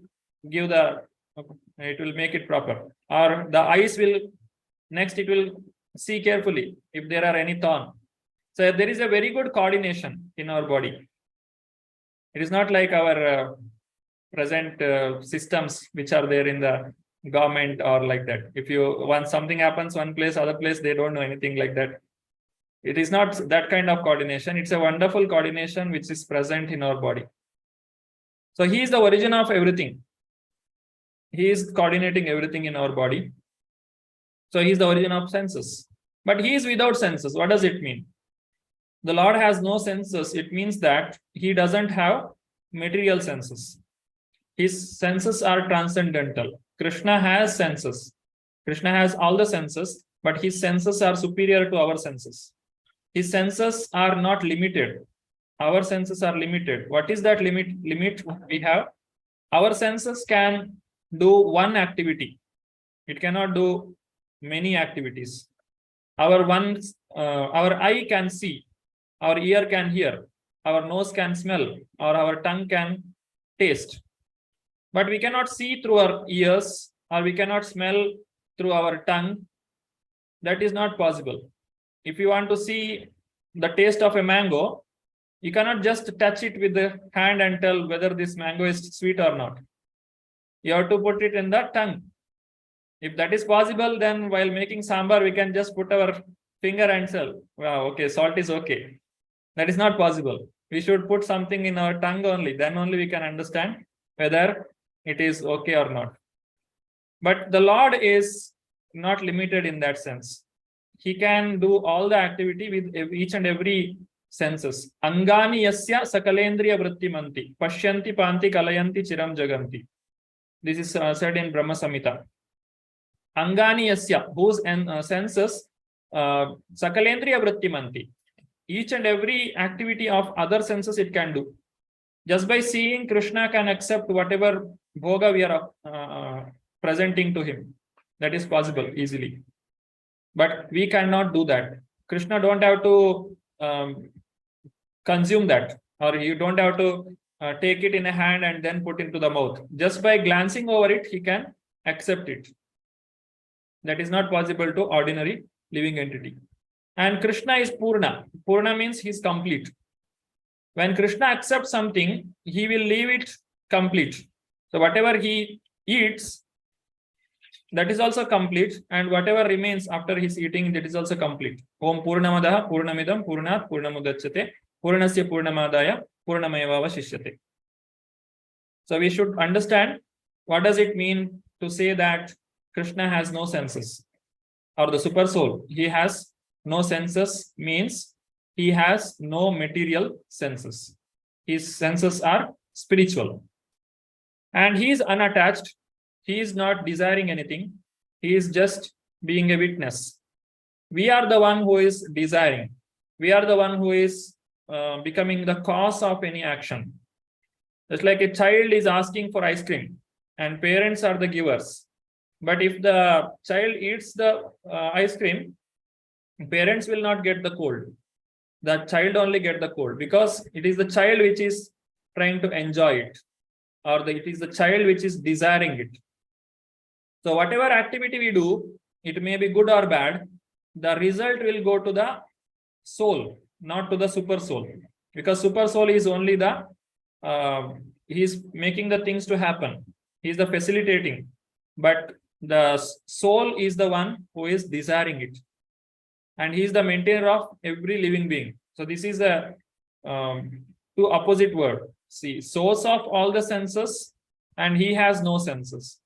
give it will make it proper. Or the eyes will, next it will see carefully if there are any thorn. So there is a very good coordination in our body. It is not like our present systems which are there in the government or like that. If once something happens one place, other place, they don't know anything like that. It is not that kind of coordination. It's a wonderful coordination which is present in our body. So he is the origin of everything. He is coordinating everything in our body. So he is the origin of senses. But he is without senses. What does it mean? The Lord has no senses. It means that he doesn't have material senses. His senses are transcendental. Krishna has senses. Krishna has all the senses, but his senses are superior to our senses. His senses are not limited. Our senses are limited. What is that limit we have? Our senses can do one activity. It cannot do many activities. Our eye can see, our ear can hear, our nose can smell, or our tongue can taste. But we cannot see through our ears, or we cannot smell through our tongue. That is not possible. If you want to see the taste of a mango, you cannot just touch it with the hand and tell whether this mango is sweet or not. You have to put it in the tongue. If that is possible, then while making sambar, we can just put our finger and say, wow, okay, salt is okay. That is not possible. We should put something in our tongue only. Then only we can understand whether it is okay or not. But the Lord is not limited in that sense. He can do all the activity with each and every senses. Angani yasya sakalendriya vrittimanti pashyanti panti kalayanti chiram jaganti. This is said in Brahma Samhita. Angani yasya, whose senses sakalendriya vrittimanti. Each and every activity of other senses it can do. Just by seeing, Krishna can accept whatever bhoga we are presenting to him. That is possible easily. But we cannot do that. Krishna don't have to consume that, or you don't have to take it in a hand and then put into the mouth. Just by glancing over it, he can accept it. That is not possible to ordinary living entity. And Krishna is Purna. Purna means he is complete. When Krishna accepts something, he will leave it complete. So whatever he eats, that is also complete, and whatever remains after his eating, that is also complete. Om Purnamadaha Purnamidam Purnat Purnamudachyate Purnasya Purnamadaya Purnamayavavashishyate. So we should understand what does it mean to say that Krishna has no senses, or the super soul. He has no senses means he has no material senses. His senses are spiritual. And he is unattached. He is not desiring anything. He is just being a witness. We are the one who is desiring. We are the one who is becoming the cause of any action. It's like a child is asking for ice cream and parents are the givers. But if the child eats the ice cream, parents will not get the cold. The child only get the cold, because it is the child which is trying to enjoy it, or it is the child which is desiring it. So whatever activity we do, it may be good or bad, the result will go to the soul, not to the super soul. Because super soul is only the, he is making the things to happen. He is the facilitating. But the soul is the one who is desiring it. And he is the maintainer of every living being. So this is the two opposite word. See, source of all the senses, and he has no senses.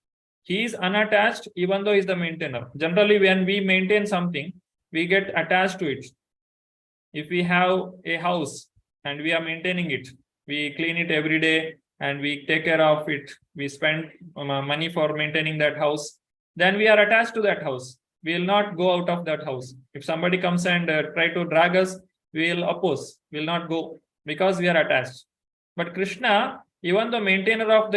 He is unattached, even though he is the maintainer. Generally, when we maintain something, we get attached to it. If we have a house and we are maintaining it, we clean it every day and we take care of it, we spend money for maintaining that house, then we are attached to that house. We will not go out of that house. If somebody comes and try to drag us, we will oppose, we will not go, because we are attached. But Krishna, even the maintainer of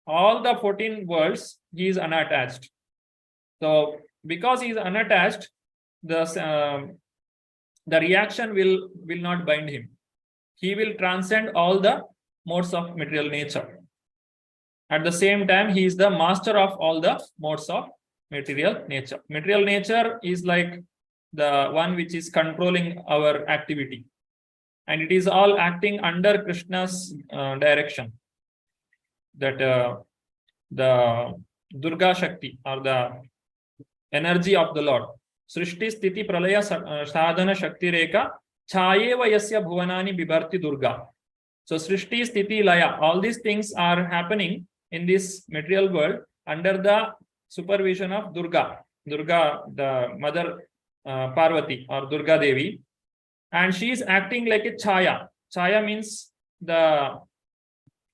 all the 14 worlds, he is unattached. So because he is unattached, the reaction will not bind him. He will transcend all the modes of material nature. At the same time, he is the master of all the modes of material nature. Material nature is like the one which is controlling our activity. And it is all acting under Krishna's direction. That the Durga Shakti, or the energy of the Lord. Srishti Sthiti Pralaya Sadhana Shakti Reka Chayeva Yasya Bhuvanani Bibharti Durga. So Srishti Sthiti Laya, all these things are happening in this material world under the supervision of Durga. Durga, the mother Parvati, or Durga Devi. And she is acting like a chaya. Chaya means the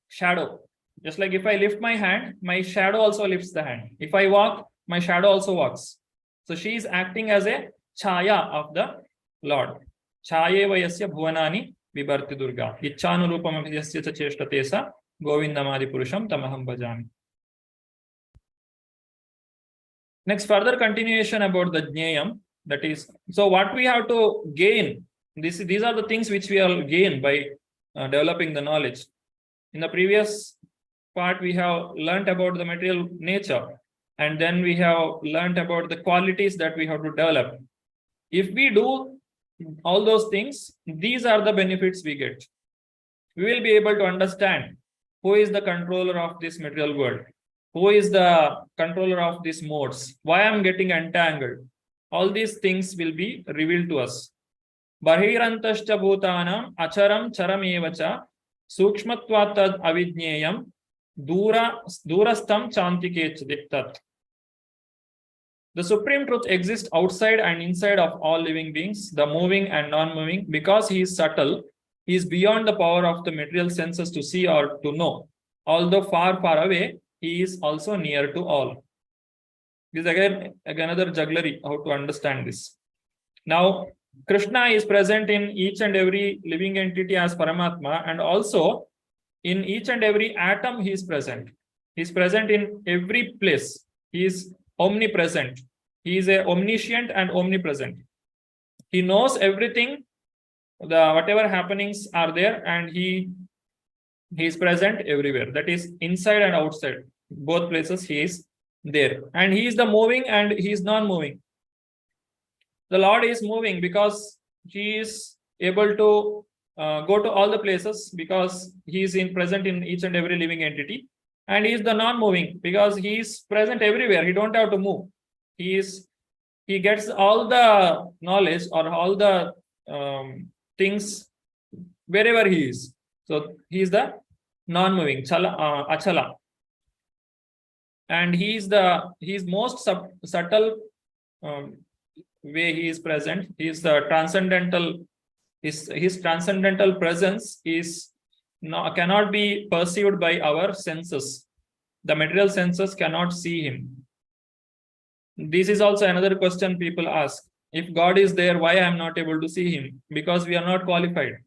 shadow. Just like if I lift my hand, my shadow also lifts the hand. If I walk, my shadow also walks. So she is acting as a chaya of the Lord. Chayeva yasya bhuvanani vibharti durga. Ichchanurupam yasya cha cheshtate sa govindamadi purusham tamaham bhajami. Next, further continuation about the jnayam. That is, so what we have to gain. These are the things which we will gain by developing the knowledge. In the previous part, we have learnt about the material nature, and then we have learnt about the qualities that we have to develop. If we do all those things, these are the benefits we get. We will be able to understand who is the controller of this material world, who is the controller of these modes, why I am getting entangled. All these things will be revealed to us. Bahirantascha bhutanam acharam charam evacha sukshmatvat avidnyayam durastam chantikechat. The supreme truth exists outside and inside of all living beings, the moving and non-moving. Because he is subtle, he is beyond the power of the material senses to see or to know. Although far, far away, he is also near to all. This is again another jugglery, how to understand this. Now, Krishna is present in each and every living entity as Paramatma, and also in each and every atom he is present. He is present in every place. He is omnipresent. He is a omniscient and omnipresent. He knows everything, whatever happenings are there, and he is present everywhere. That is inside and outside. Both places he is there. And he is the moving and he is non-moving. The Lord is moving because he is able to go to all the places, because he is present in each and every living entity. And he is the non-moving because he is present everywhere. He don't have to move. He gets all the knowledge or all the things wherever he is. So he is the non-moving, achala. And he is most subtle way he is present. He is the transcendental. His transcendental presence cannot be perceived by our senses. The material senses cannot see him. This is also another question people ask. If God is there, why I am not able to see him? Because we are not qualified.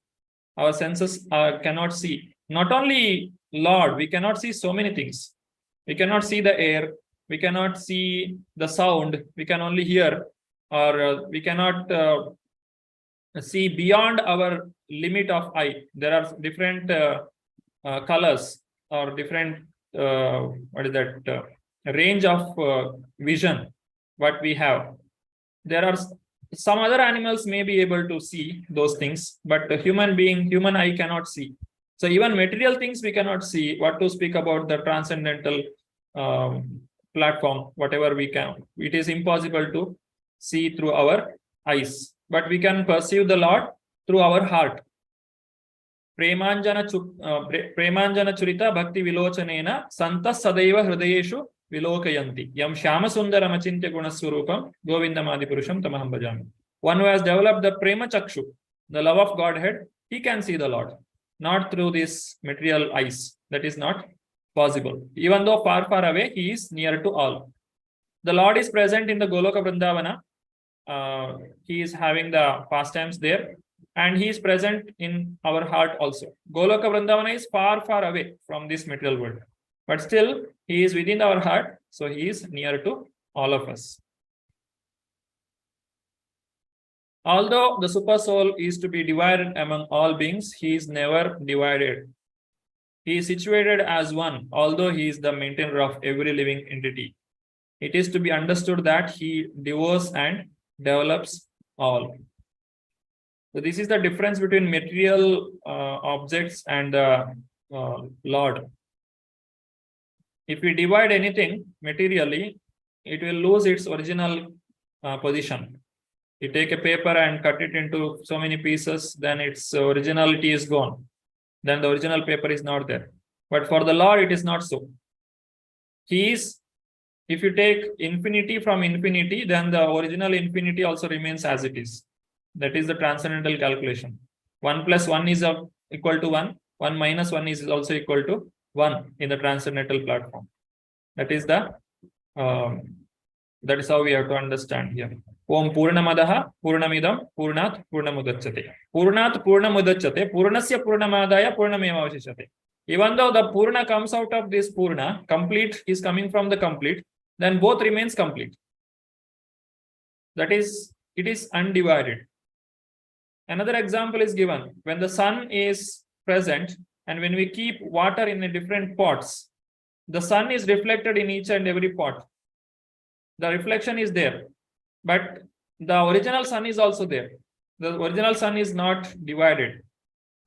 Our senses cannot see. Not only Lord, we cannot see so many things. We cannot see the air. We cannot see the sound. We can only hear, or we cannot see beyond our limit of eye. There are different colors or different range of vision what we have. There are some other animals may be able to see those things, but the human eye cannot see. So even material things we cannot see. What to speak about the transcendental platform, whatever we can. It is impossible to see through our eyes, but we can perceive the Lord through our heart. Premanjana churita bhakti vilochanena santas sadaiva hridayeshu vilokayanti yam shyama sundaram achintya gunaswarupam govindamadi purusham tamaham bhajami. One who has developed the prema chakshu, the love of Godhead, he can see the Lord, not through these material eyes. That is not possible. Even though far, far away, he is near to all. The Lord is present in the Goloka Vrindavana. He is having the pastimes there, and he is present in our heart also. Goloka Vrindavana is far, far away from this material world, but still he is within our heart, so he is near to all of us. Although the super soul is to be divided among all beings, he is never divided. He is situated as one, although he is the maintainer of every living entity. It is to be understood that he devours and develops all. So this is the difference between material objects and the Lord. If we divide anything materially, it will lose its original position. You take a paper and cut it into so many pieces, then its originality is gone. Then the original paper is not there. But for the Lord, it is not so. He is, if you take infinity from infinity, then the original infinity also remains as it is. That is the transcendental calculation. 1 plus 1 is equal to 1. 1 minus 1 is also equal to 1 in the transcendental platform. That is the That is how we have to understand here. Om Purnamadaha Purnamidam Purnat Purnamudachyate. Purnat Purnamudachyate. Purnasya Purnamadaya Purnameva Avashishate. Even though the Purna comes out of this Purna, complete is coming from the complete, then both remains complete. That is, it is undivided. Another example is given. When the sun is present and when we keep water in a different pots, the sun is reflected in each and every pot. The reflection is there, but the original sun is also there. The original sun is not divided.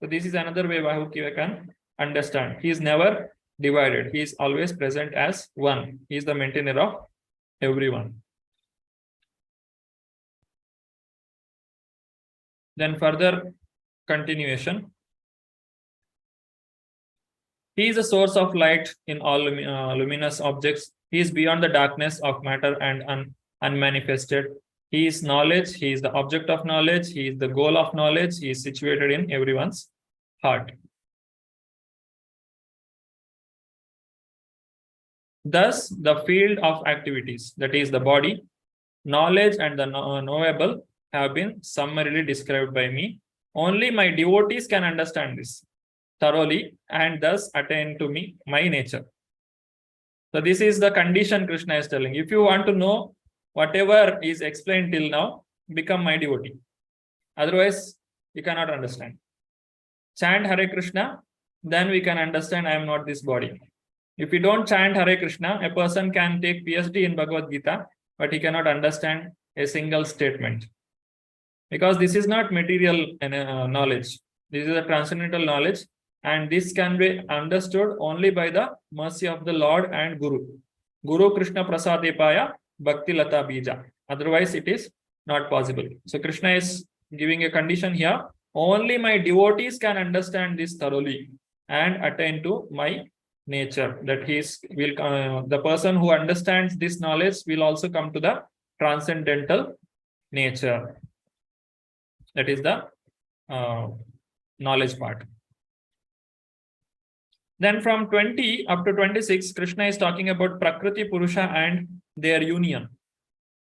So this is another way how we can understand. He is never divided. He is always present as one. He is the maintainer of everyone. Then further continuation. He is a source of light in all luminous objects. He is beyond the darkness of matter and unmanifested. He is knowledge. He is the object of knowledge. He is the goal of knowledge. He is situated in everyone's heart. Thus, the field of activities, that is the body, knowledge, and the knowable, have been summarily described by me. Only my devotees can understand this thoroughly and thus attain to me, my nature. So this is the condition Krishna is telling. If you want to know whatever is explained till now, become my devotee. Otherwise, you cannot understand. Chant Hare Krishna, then we can understand I am not this body. If you don't chant Hare Krishna, a person can take PhD in Bhagavad Gita, but he cannot understand a single statement. Because this is not material knowledge. This is a transcendental knowledge. And this can be understood only by the mercy of the Lord and Guru. Guru Krishna Prasadepaya Bhakti Lata Bija. Otherwise, it is not possible. So Krishna is giving a condition here. Only my devotees can understand this thoroughly and attain to my nature. That the person who understands this knowledge will also come to the transcendental nature. That is the knowledge part. Then from 20 up to 26, Krishna is talking about Prakriti, Purusha and their union.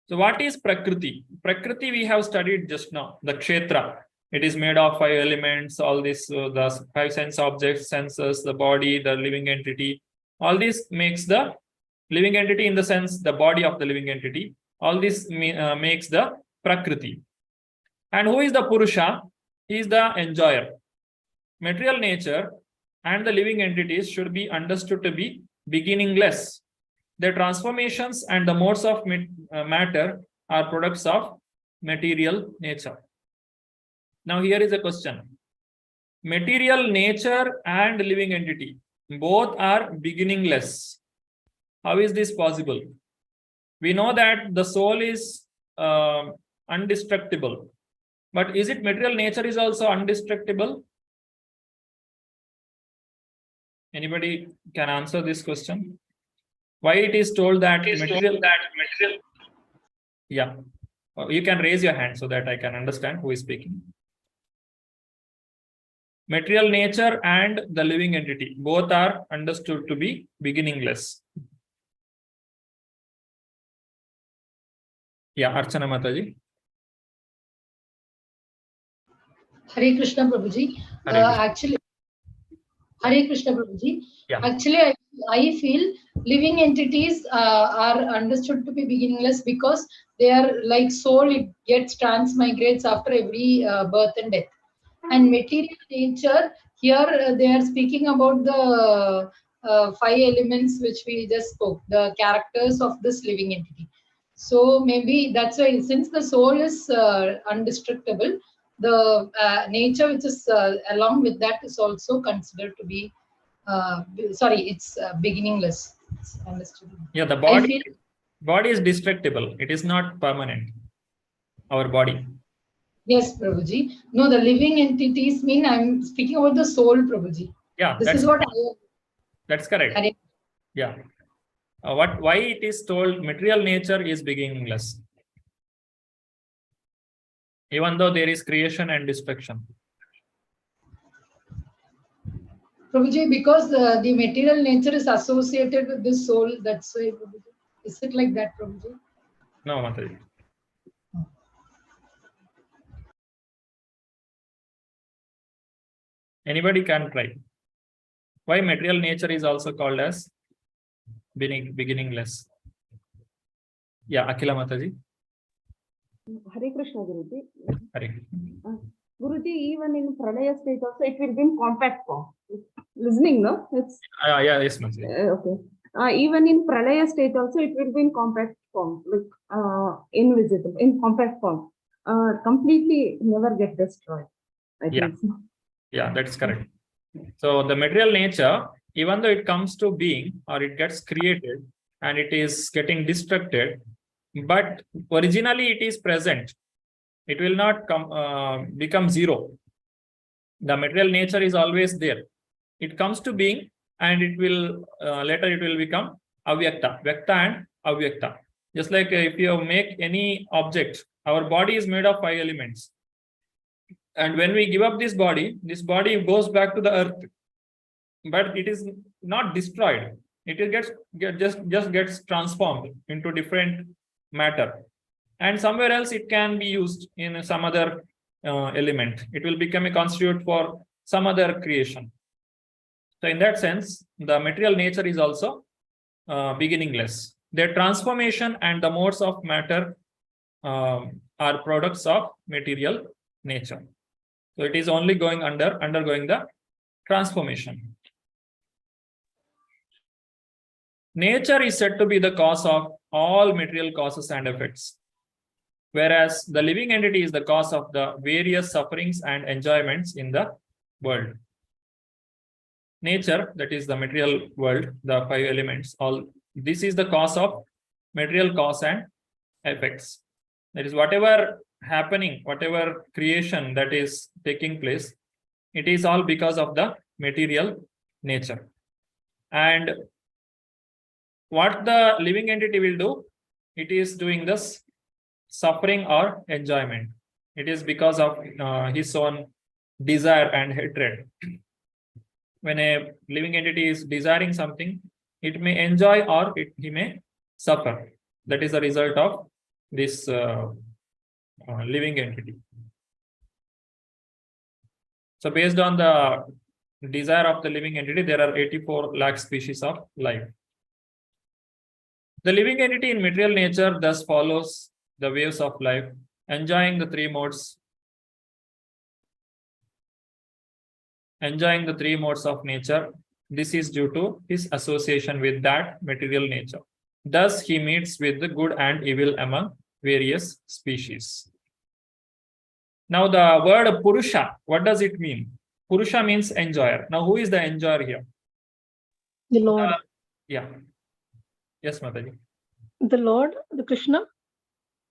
So what is Prakriti? Prakriti we have studied just now, the Kshetra. It is made of 5 elements, all this, the 5 sense objects, senses, the body, the living entity. All this makes the living entity, in the sense the body of the living entity. All this makes the Prakriti. And who is the Purusha? He is the enjoyer. Material nature and the living entities should be understood to be beginningless. Their transformations and the modes of matter are products of material nature. Now here is a question. Material nature and living entity, both are beginningless. How is this possible? We know that the soul is indestructible. But is it material nature is also indestructible? Anybody can answer this question? Why it is told that material? Yeah, you can raise your hand so that I can understand who is speaking. Material nature and the living entity, both are understood to be beginningless. Yeah, Archana Mataji. Hare Krishna Prabhuji. Actually, Hare Krishna Prabhuji. Yeah. Actually, I feel living entities are understood to be beginningless because they are like soul, it gets transmigrates after every birth and death. And material nature, here they are speaking about the 5 elements which we just spoke, the characters of this living entity. So maybe that's why, since the soul is indestructible, the nature which is along with that is also considered to be it's beginningless. It's understood. Yeah, the body is destructible. It is not permanent. Our body. Yes, Prabhuji. No, the living entities mean I'm speaking about the soul, Prabhuji. Yeah, this is what that's correct. Yeah. Why it is told material nature is beginningless, even though there is creation and destruction? Prabhuji, because the material nature is associated with this soul, that's why, Prabhuji. Is it like that, Prabhuji? No, Mataji. Anybody can try. Why material nature is also called as beginningless? Yeah, Akila Mataji. Hare Krishna, Guruji. Hare. Guruji, even in Pralaya state also, it will be in compact form. Listening, no? It's Yeah, yes, Mataji. okay. Even in Pralaya state also, it will be in compact form, like invisible, in compact form. Completely never get destroyed. I think so. Yeah, that's correct. So the material nature, even though it comes to being or it gets created and it is getting destructed, but originally it is present. It will not become zero. The material nature is always there. It comes to being and it will later it will become avyakta, vyakta and avyakta. Just like if you make any object, our body is made of 5 elements. And when we give up this body goes back to the earth, but it is not destroyed. It just gets transformed into different matter, and somewhere else it can be used in some other element. It will become a constitute for some other creation. So in that sense, the material nature is also beginningless. Their transformation and the modes of matter are products of material nature. So it is only undergoing the transformation. Nature is said to be the cause of all material causes and effects, whereas the living entity is the cause of the various sufferings and enjoyments in the world. Nature, that is the material world, the 5 elements, all this is the cause of material cause and effects. That is, whatever happening, whatever creation that is taking place, it is all because of the material nature. And what the living entity will do, it is doing this suffering or enjoyment. It is because of his own desire and hatred. When a living entity is desiring something, it may enjoy or he may suffer. That is the result of this living entity. So based on the desire of the living entity, there are 84 lakh species of life. The living entity in material nature thus follows the waves of life, enjoying the three modes of nature. This is due to his association with that material nature. Thus, he meets with the good and evil among various species. Now, the word Purusha, what does it mean? Purusha means enjoyer. Now, who is the enjoyer here? The Lord. Yeah. Yes, Mataji. The Lord, the Krishna.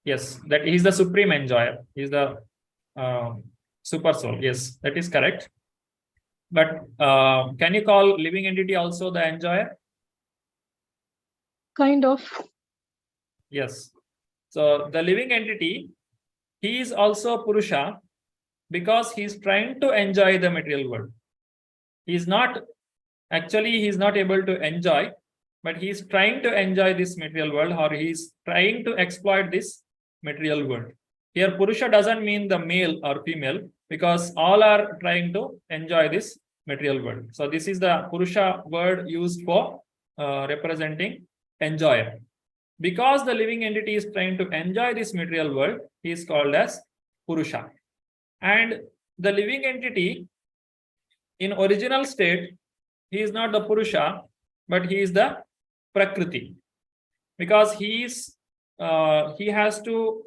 Yes, that he is the supreme enjoyer. He is the super soul. Yes, that is correct. But can you call living entity also the enjoyer? Kind of. Yes. So the living entity, he is also Purusha because he is trying to enjoy the material world. He is not able to enjoy, but he is trying to enjoy this material world, or he is trying to exploit this material world. Here, Purusha doesn't mean the male or female, because all are trying to enjoy this material world. So this is the Purusha word used for representing enjoyer. Because the living entity is trying to enjoy this material world, he is called as Purusha. And the living entity in original state, he is not the Purusha, but he is the Prakriti, because he has to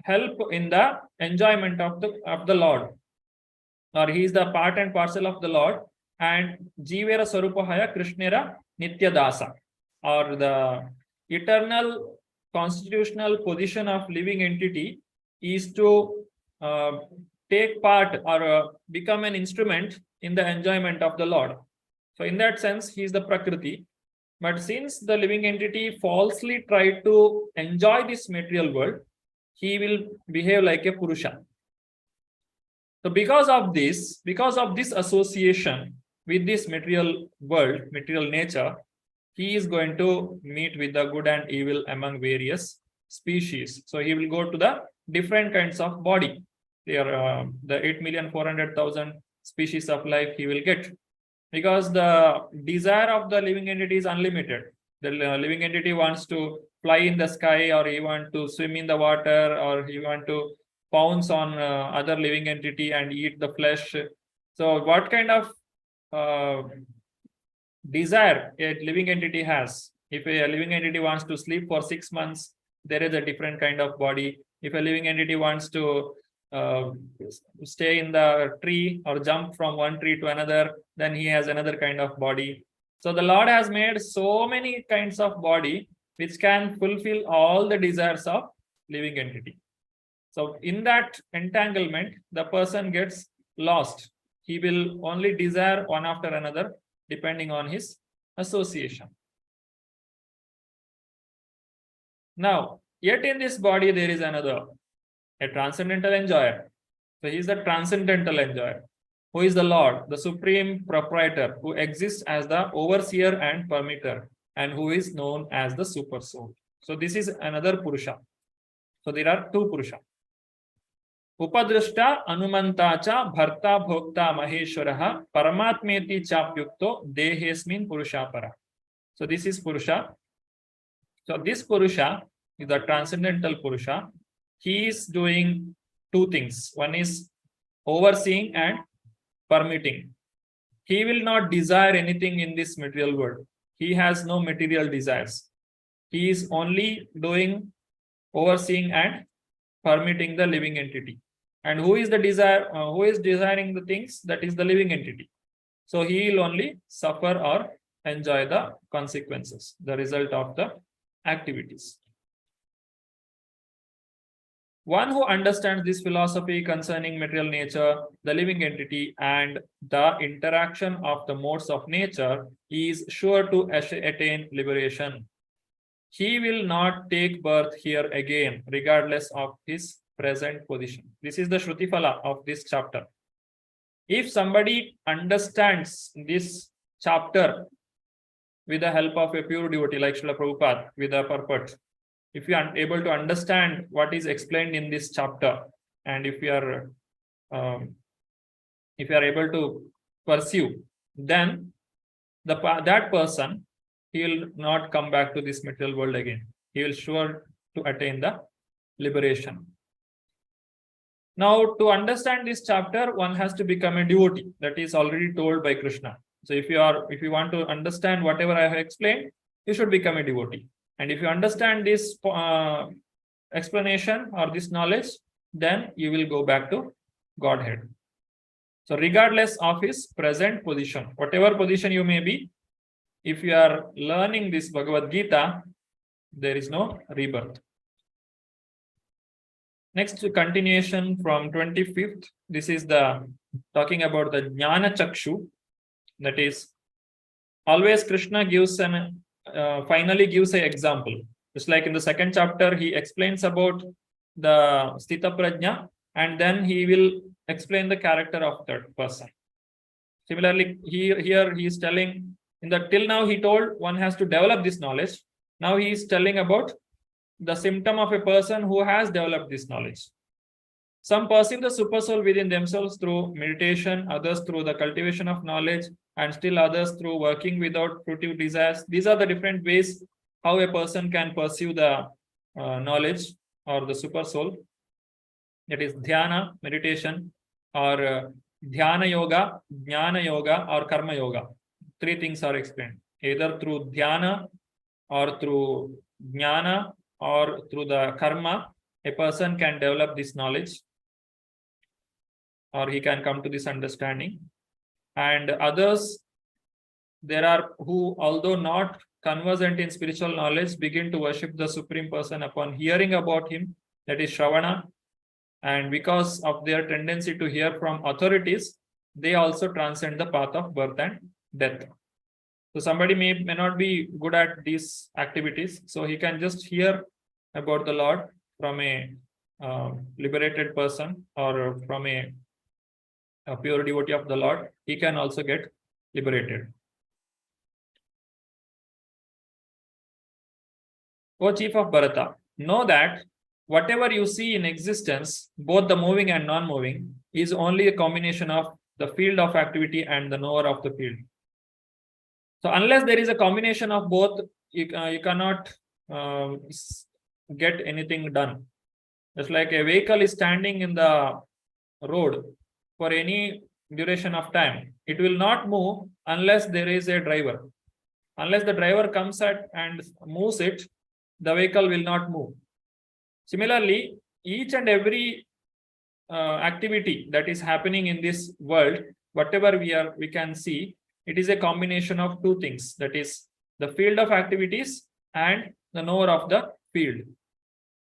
help in the enjoyment of the Lord, or he is the part and parcel of the Lord. And Jivera Sarupahaya Krishnera Nitya Dasa, or the eternal constitutional position of living entity is to take part or become an instrument in the enjoyment of the Lord. So in that sense, he is the Prakriti. But since the living entity falsely tried to enjoy this material world, he will behave like a Purusha. So because of this association with this material world, material nature, he is going to meet with the good and evil among various species. So he will go to the different kinds of body. There, the 8,400,000 species of life he will get, because the desire of the living entity is unlimited. The living entity wants to fly in the sky, or he want to swim in the water, or he want to pounce on other living entity and eat the flesh. So what kind of desire a living entity has? If a living entity wants to sleep for 6 months, there is a different kind of body. If a living entity wants to stay in the tree or jump from one tree to another, then he has another kind of body. So the Lord has made so many kinds of body which can fulfill all the desires of living entity. So in that entanglement, the person gets lost. He will only desire one after another depending on his association. Now, yet in this body there is another, a transcendental enjoyer. So he is the transcendental enjoyer, who is the Lord, the supreme proprietor, who exists as the overseer and permitter, and who is known as the super soul. So this is another Purusha. So there are two Purusha. Upadrishta Anumanta cha Bharta Bhokta Maheshwaraha Paramatmeti Chapyukto Dehesmin Purusha Para. So this is Purusha. So this Purusha is the transcendental Purusha. He is doing two things. One is overseeing and permitting. He will not desire anything in this material world. He has no material desires. He is only doing overseeing and permitting the living entity. And who is the desire? Who is desiring the things? That is the living entity. So he will only suffer or enjoy the consequences, the result of the activities. One who understands this philosophy concerning material nature, the living entity, and the interaction of the modes of nature is sure to attain liberation. He will not take birth here again, regardless of his present position. This is the Shruti Phala of this chapter. If somebody understands this chapter with the help of a pure devotee like Srila Prabhupada, with a purport, if you are able to understand what is explained in this chapter, and if you are able to pursue, then that person, he will not come back to this material world again. He will sure to attain the liberation. Now, to understand this chapter, one has to become a devotee. That is already told by Krishna. So if you want to understand whatever I have explained, you should become a devotee. And if you understand this explanation or this knowledge, then you will go back to Godhead. So regardless of his present position, whatever position you may be, if you are learning this Bhagavad Gita, there is no rebirth. Next, continuation from 25th. This is the talking about the Jnana Chakshu. That is, always Krishna gives finally gives an example. Just like in the second chapter, he explains about the Sthita Prajna, and then he will explain the character of that person. Similarly, here he is telling, till now he told one has to develop this knowledge. Now he is telling about the symptom of a person who has developed this knowledge. Some perceive the super soul within themselves through meditation, others through the cultivation of knowledge, and still others through working without fruitive desires. These are the different ways how a person can pursue the knowledge or the super soul. That is dhyana, meditation, or dhyana yoga, jnana yoga, or karma yoga. Three things are explained. Either through dhyana, or through jnana, or through the karma, a person can develop this knowledge, or he can come to this understanding. And others, there are who, although not conversant in spiritual knowledge, begin to worship the Supreme Person upon hearing about him, that is Shravana. And because of their tendency to hear from authorities, they also transcend the path of birth and death. So somebody may not be good at these activities, so he can just hear about the Lord from a liberated person, or from a pure devotee of the Lord. He can also get liberated. O chief of Bharata, know that whatever you see in existence, both the moving and non-moving, is only a combination of the field of activity and the knower of the field. So unless there is a combination of both, you cannot get anything done. It's like a vehicle is standing in the road for any duration of time. It will not move unless there is a driver. Unless the driver comes at and moves it, the vehicle will not move. Similarly, each and every activity that is happening in this world, whatever we can see, it is a combination of two things. That is the field of activities and the knower of the field.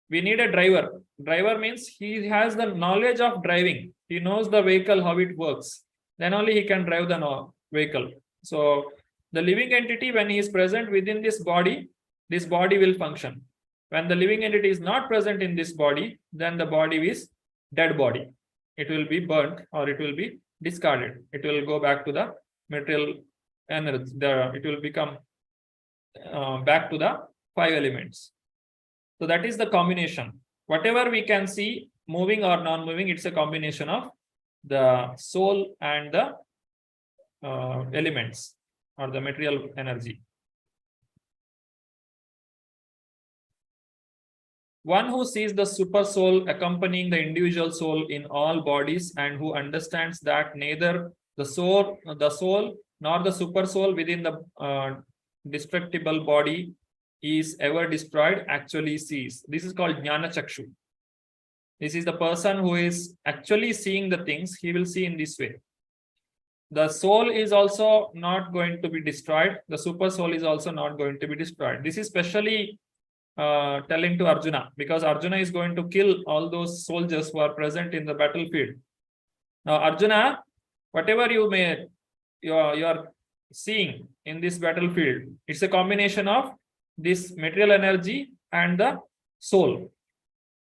We need a driver. Driver means he has the knowledge of driving. He knows the vehicle, how it works. Then only he can drive the vehicle. So the living entity, when he is present within this body will function. When the living entity is not present in this body, then the body is dead body. It will be burnt or it will be discarded. It will go back to the material energy. It will become back to the 5 elements. So that is the combination. Whatever we can see, moving or non-moving, it's a combination of the soul and the elements or the material energy. One who sees the super soul accompanying the individual soul in all bodies and who understands that neither the soul nor the super soul within the destructible body is ever destroyed actually sees. This is called Jnana Chakshu. This is the person who is actually seeing the things. He will see in this way. The soul is also not going to be destroyed. The super soul is also not going to be destroyed. This is specially telling to Arjuna, because Arjuna is going to kill all those soldiers who are present in the battlefield. Now, Arjuna, whatever you are seeing in this battlefield, it's a combination of this material energy and the soul.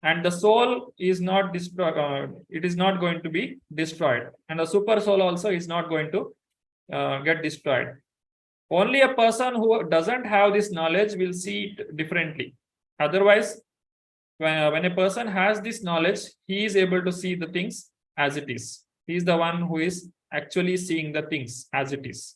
And the soul is not destroyed, it is not going to be destroyed. And the super soul also is not going to get destroyed. Only a person who doesn't have this knowledge will see it differently. Otherwise, when a person has this knowledge, he is able to see the things as it is. He is the one who is actually seeing the things as it is.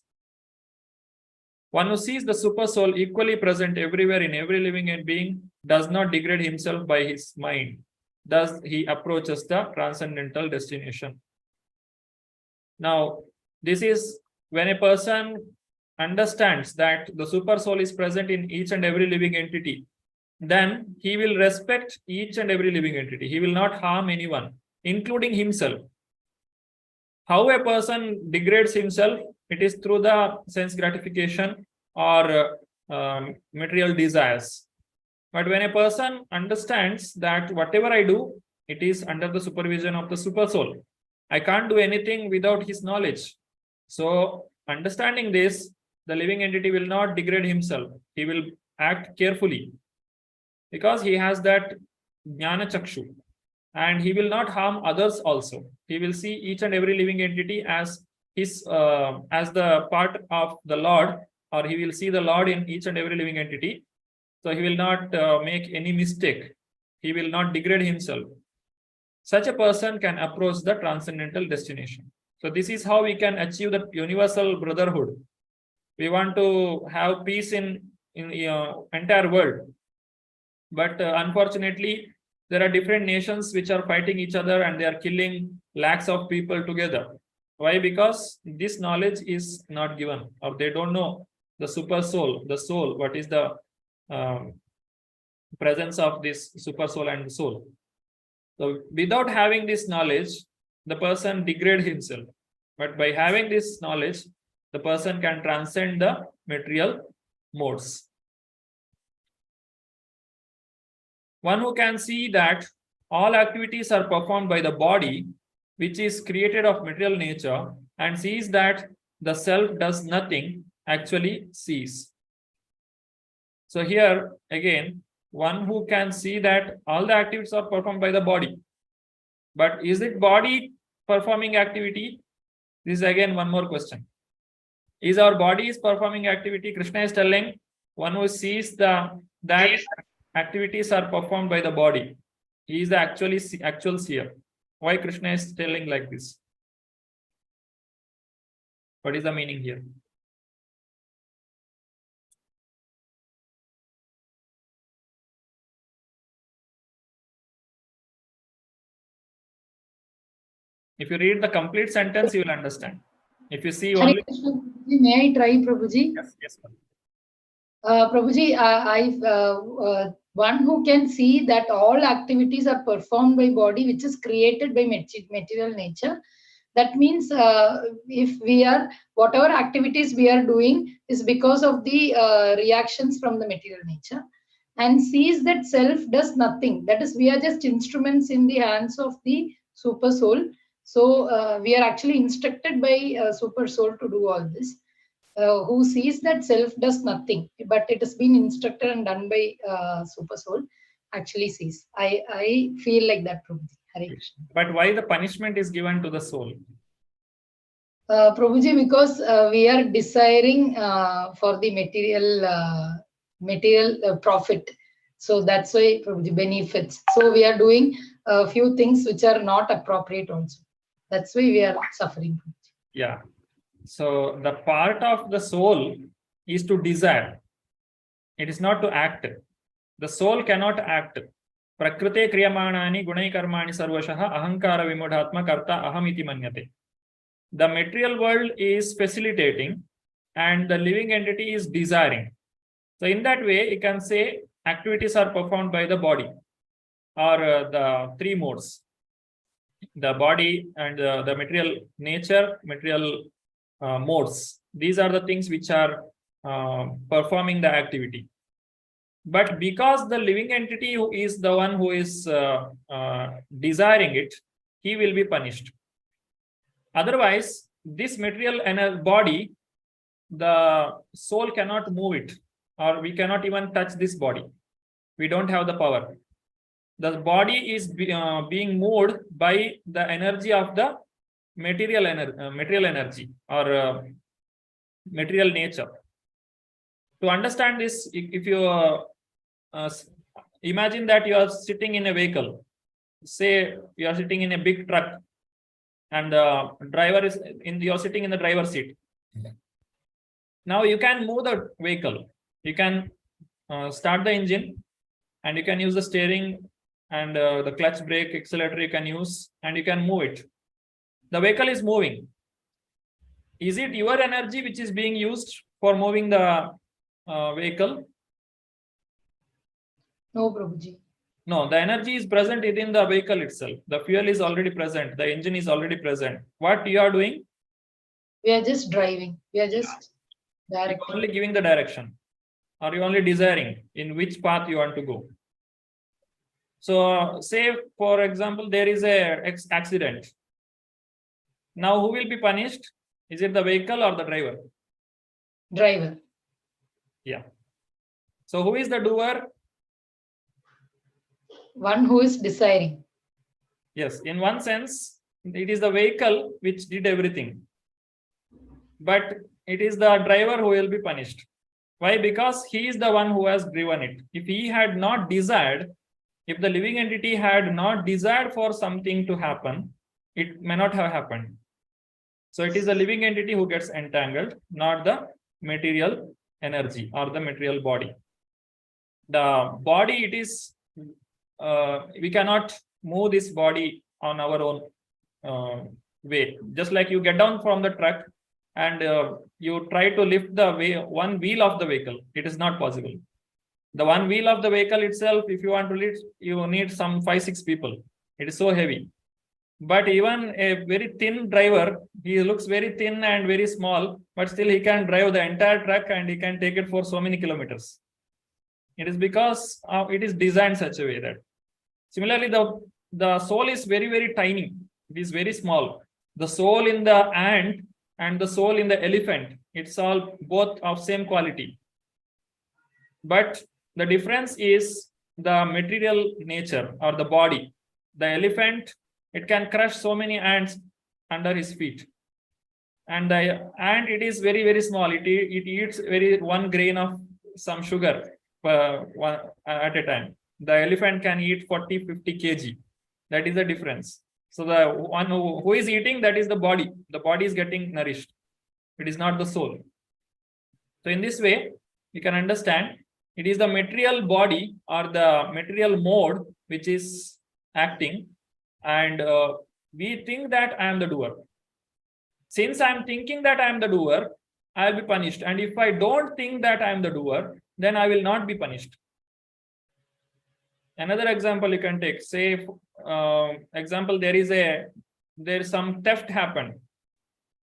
One who sees the super soul equally present everywhere in every living being does not degrade himself by his mind. Thus, he approaches the transcendental destination. Now, this is when a person understands that the super soul is present in each and every living entity, then he will respect each and every living entity. He will not harm anyone, including himself. How a person degrades himself, it is through the sense gratification or material desires. But when a person understands that whatever I do, it is under the supervision of the super soul. I can't do anything without his knowledge. So understanding this, the living entity will not degrade himself. He will act carefully because he has that Jnana Chakshu. And he will not harm others also. He will see each and every living entity as his as the part of the Lord, or he will see the Lord in each and every living entity. So he will not make any mistake. He will not degrade himself. Such a person can approach the transcendental destination. So this is how we can achieve the universal brotherhood. We want to have peace in entire world. But unfortunately, there are different nations which are fighting each other and they are killing lakhs of people together. Why? Because this knowledge is not given, or they don't know the super soul, the soul, what is the presence of this super soul and soul. So without having this knowledge, the person degrades himself. But by having this knowledge, the person can transcend the material modes. One who can see that all activities are performed by the body, which is created of material nature, and sees that the self does nothing, actually sees. So here again, one who can see that all the activities are performed by the body. But is it body performing activity? This is again one more question. Is our body is performing activity? Krishna is telling one who sees that activities are performed by the body. He is the actual seer. Why Krishna is telling like this? What is the meaning here? If you read the complete sentence, you will understand. If you see Hare only. Krishna, Prabhuji, may I try, Prabhuji? Yes. Prabhuji, one who can see that all activities are performed by body, which is created by material nature. That means if we are, whatever activities we are doing is because of the reactions from the material nature, and sees that self does nothing. That is, we are just instruments in the hands of the super soul. So we are actually instructed by super soul to do all this. Who sees that self does nothing, but it has been instructed and done by super soul, actually sees. I feel like that, Prabhuji. Hare Krishna. But why the punishment is given to the soul? Prabhuji, because we are desiring for the material profit. So that's why, Prabhuji, benefits. So we are doing a few things which are not appropriate also. That's why we are suffering. Yeah. So the part of the soul is to desire. It is not to act. The soul cannot act. Prakrite kriyamanani gunai karmani sarvashaha ahankara vimudhatma karta ahamiti manyate. The material world is facilitating and the living entity is desiring. So in that way, you can say activities are performed by the body or the three modes. The body and the material nature, material modes. These are the things which are performing the activity. But because the living entity who is the one who is desiring it, he will be punished. Otherwise, this material body, the soul cannot move it, or we cannot even touch this body. We don't have the power. The body is being moved by the energy of the material energy or material nature. To understand this, if you imagine that you are sitting in a vehicle, say you are sitting in a big truck, and the driver is you are sitting in the driver's seat. Now you can move the vehicle. You can start the engine, and you can use the steering and the clutch, brake, accelerator you can use, and you can move it. The vehicle is moving. Is it your energy which is being used for moving the vehicle? No, Prabhuji. No, the energy is present within the vehicle itself. The fuel is already present. The engine is already present. What you are doing? We are just driving. We are just directing. You're only giving the direction. Or you only desiring in which path you want to go. So say, for example, there is a accident. Now who will be punished? Is it the vehicle or the driver? Driver. Yeah. So who is the doer? One who is desiring. Yes, in one sense, it is the vehicle which did everything. But it is the driver who will be punished. Why? Because he is the one who has driven it. If he had not desired, if the living entity had not desired for something to happen, it may not have happened. So it is the living entity who gets entangled, not the material energy or the material body. The body, it is, we cannot move this body on our own way. Just like you get down from the truck and you try to lift the one wheel of the vehicle, it is not possible. The one wheel of the vehicle itself, if you want to lift, you need some 5-6 people. It is so heavy. But even a very thin driver, he looks very thin and very small, but still he can drive the entire truck and he can take it for so many kilometers. It is because it is designed such a way that. Similarly, the soul is very, very tiny. It is very small. The soul in the ant and the soul in the elephant, it's all both of same quality. But the difference is the material nature or the body. The elephant, it can crush so many ants under his feet. And the ant, it is very, very small. It eats one grain of some sugar. at a time. The elephant can eat 40-50 kg. That is the difference. So the one who is eating, that is the body. The body is getting nourished. It is not the soul. So in this way, you can understand it is the material body or the material mode which is acting, and we think that I am the doer. Since I am thinking that I am the doer, I will be punished. And if I don't think that I am the doer, then I will not be punished. Another example you can take, say, example, there is some theft happened,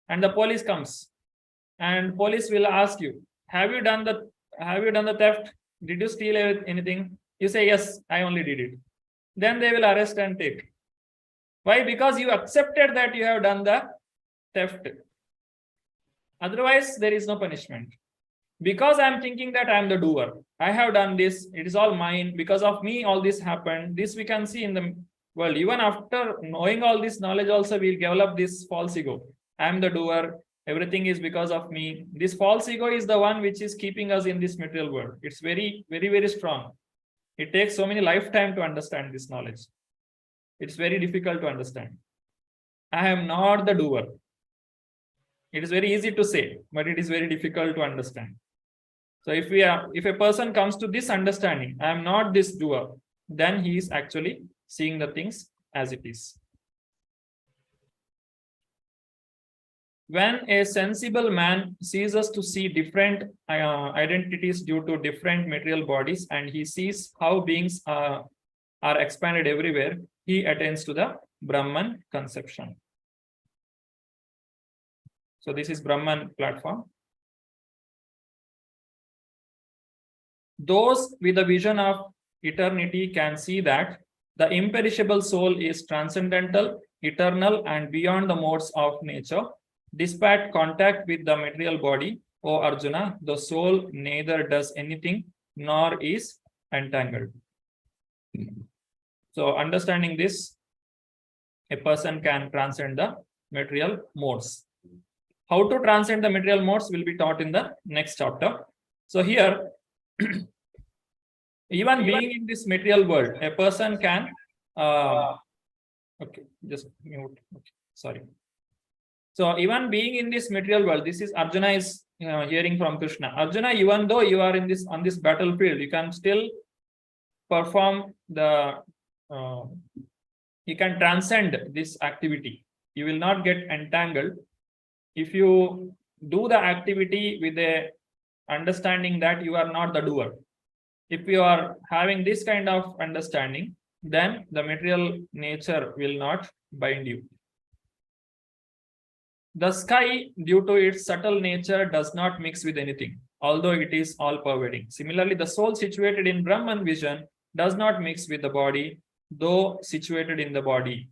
and the police comes, and police will ask you, have you done the theft? Did you steal anything? You say, yes, I only did it. Then they will arrest and take. Why? Because you accepted that you have done the theft. Otherwise, there is no punishment. Because I am thinking that I am the doer, I have done this, it is all mine, because of me all this happened. This we can see in the world. Even after knowing all this knowledge also, we develop this false ego. I am the doer, everything is because of me. This false ego is the one which is keeping us in this material world. It's very, very, very strong. It takes so many lifetime to understand this knowledge. It's very difficult to understand. I am not the doer. It is very easy to say, but it is very difficult to understand. So if a person comes to this understanding, I am not this doer, then he is actually seeing the things as it is. When a sensible man ceases to see different identities due to different material bodies, and he sees how beings are expanded everywhere, he attains to the Brahman conception. So this is Brahman platform. Those with a vision of eternity can see that the imperishable soul is transcendental, eternal, and beyond the modes of nature. Despite contact with the material body, O Arjuna, the soul neither does anything nor is entangled. So understanding this, a person can transcend the material modes. How to transcend the material modes will be taught in the next chapter. So here, even being in this material world, a person can, okay, just mute, okay, sorry. So even being in this material world, this is Arjuna is hearing from Krishna. Arjuna, even though you are in this on this battlefield, you can still perform the, you can transcend this activity. You will not get entangled if you do the activity with a understanding that you are not the doer. If you are having this kind of understanding, then the material nature will not bind you. The sky, due to its subtle nature, does not mix with anything, although it is all-pervading. Similarly, the soul situated in Brahman vision does not mix with the body, though situated in the body.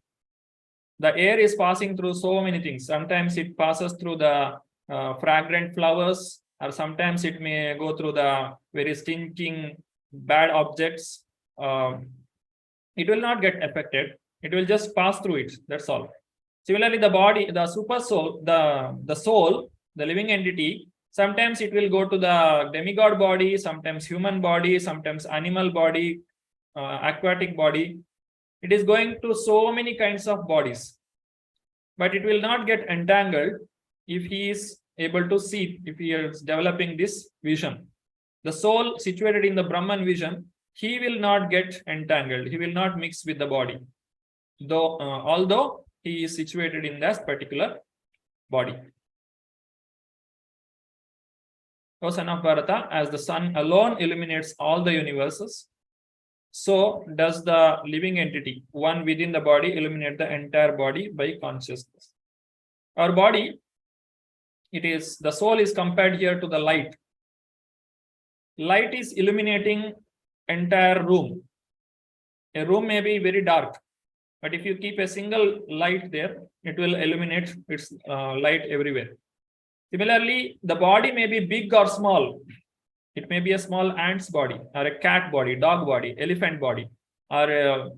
The air is passing through so many things. Sometimes it passes through the fragrant flowers, or sometimes it may go through the very stinking, bad objects. It will not get affected. It will just pass through it. That's all. Similarly, the body, the super soul, the soul, the living entity, sometimes it will go to the demigod body, sometimes human body, sometimes animal body, aquatic body. It is going to so many kinds of bodies, but it will not get entangled if he is able to see, if he is developing this vision. The soul situated in the Brahman vision, he will not get entangled. He will not mix with the body, though although he is situated in that particular body. O son of Bharata, as the sun alone illuminates all the universes, so does the living entity, one within the body, illuminate the entire body by consciousness. Our body, the soul is compared here to the light. Light is illuminating entire room. A room may be very dark, but if you keep a single light there, it will illuminate its light everywhere. Similarly, the body may be big or small. It may be a small ant's body, or a cat body, dog body, elephant body, or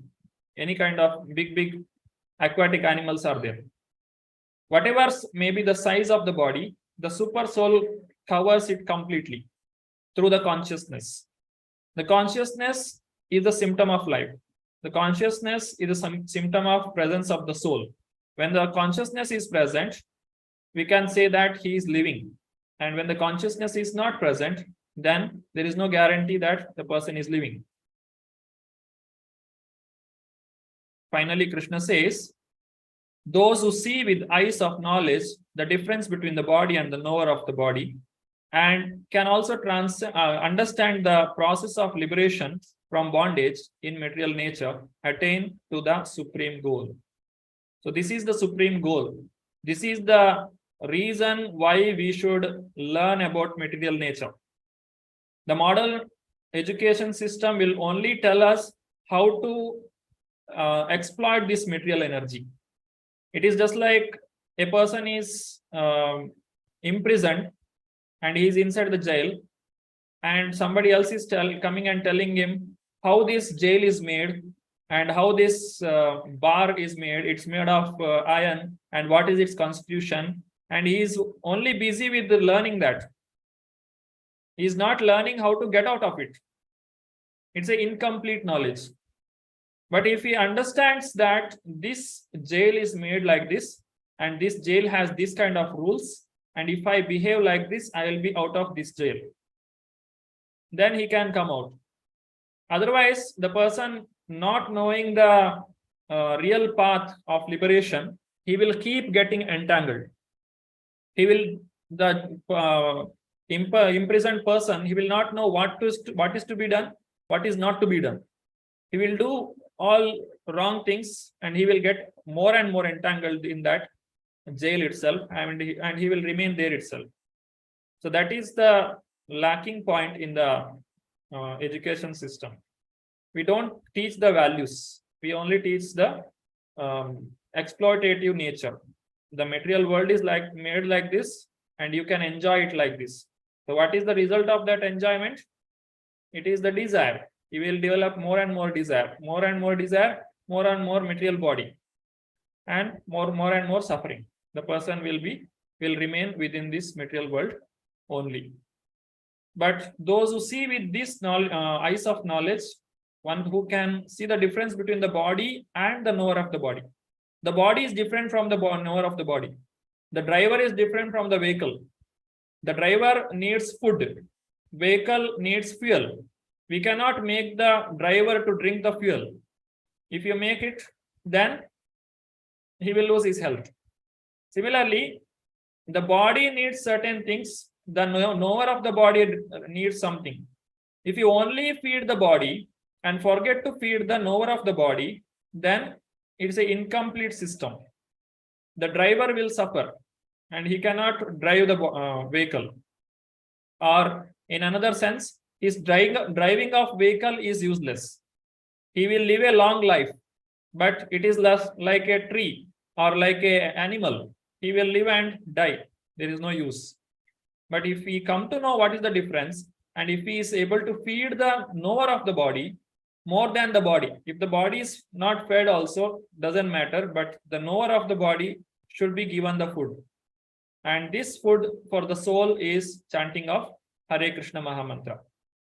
any kind of big aquatic animals are there. Whatever may be the size of the body, the super soul covers it completely through the consciousness. The consciousness is the symptom of life. The consciousness is a symptom of presence of the soul. When the consciousness is present, we can say that he is living. And when the consciousness is not present, then there is no guarantee that the person is living. Finally, Krishna says, those who see with eyes of knowledge the difference between the body and the knower of the body, and can also understand the process of liberation from bondage in material nature, attain to the supreme goal. So this is the supreme goal. This is the reason why we should learn about material nature. The modern education system will only tell us how to exploit this material energy. It is just like a person is imprisoned and he is inside the jail, and somebody else is coming and telling him how this jail is made and how this bar is made. It's made of iron, and what is its constitution, and he is only busy with learning that. He is not learning how to get out of it. It's an incomplete knowledge. But if he understands that this jail is made like this, and this jail has this kind of rules, and if I behave like this, I will be out of this jail, then he can come out. Otherwise, the person not knowing the real path of liberation, he will keep getting entangled. He will, the imprisoned person, he will not know what is to be done, what is not to be done. He will do all wrong things, and he will get more and more entangled in that jail itself, and he will remain there itself. So that is the lacking point in the education system. We don't teach the values. We only teach the exploitative nature. The material world is made like this, and you can enjoy it like this. So what is the result of that enjoyment? It is the desire. You will develop more and more desire, more and more desire, more and more material body, and more and more suffering. The person will remain within this material world only. But those who see with this eyes of knowledge, one who can see the difference between the body and the knower of the body. The body is different from the knower of the body. The driver is different from the vehicle. The driver needs food. Vehicle needs fuel. We cannot make the driver to drink the fuel. If you make it, then he will lose his health. Similarly, the body needs certain things. The knower of the body needs something. If you only feed the body and forget to feed the knower of the body, then it's an incomplete system. The driver will suffer, and he cannot drive the vehicle. Or in another sense, his driving of vehicle is useless. He will live a long life, but it is less like a tree or like an animal. He will live and die. There is no use. But if we come to know what is the difference, and if he is able to feed the knower of the body more than the body, if the body is not fed also, doesn't matter, but the knower of the body should be given the food. And this food for the soul is chanting of Hare Krishna Mahamantra.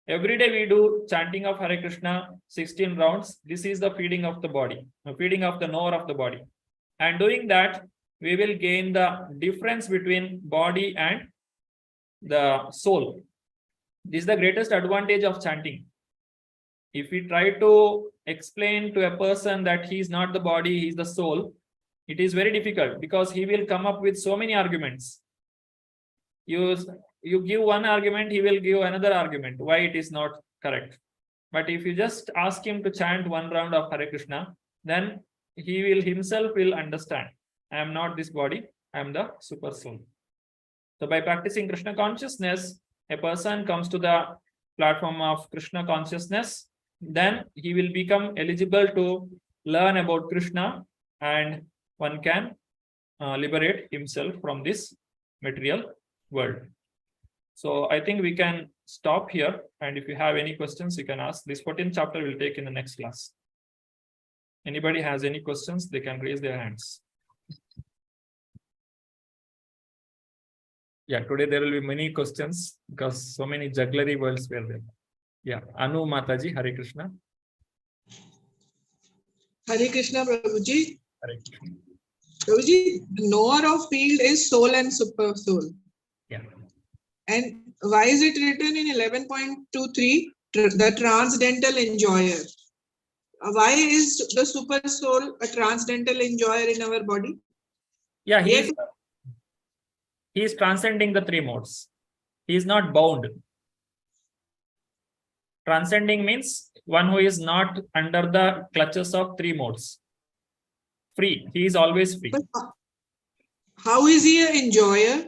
Every day we do chanting of Hare Krishna 16 rounds. This is the feeding of the body, the feeding of the knower of the body. And doing that, we will gain the difference between body and the soul. This is the greatest advantage of chanting. If we try to explain to a person that he is not the body, he is the soul, it is very difficult, because he will come up with so many arguments. You give one argument, he will give another argument why it is not correct. But if you just ask him to chant one round of Hare Krishna, then he will himself will understand. I am not this body, I am the super soul. So by practicing Krishna consciousness, a person comes to the platform of Krishna consciousness, then he will become eligible to learn about Krishna, and one can liberate himself from this material world. So I think we can stop here, and if you have any questions, you can ask. This 14th chapter we'll take in the next class. Anybody has any questions, they can raise their hands. Yeah, today there will be many questions because so many jugglery words were there. Yeah, Anu Mataji, Hare Krishna. Hare Krishna, Prabhuji. Hare Krishna. Prabhuji, knower of field is soul and super soul. Yeah. And why is it written in 11.23, the transcendental enjoyer? Why is the super soul a transcendental enjoyer in our body? Yeah, Yet, he is transcending the three modes. He is not bound. Transcending means one who is not under the clutches of three modes. Free. He is always free. but how is he an enjoyer?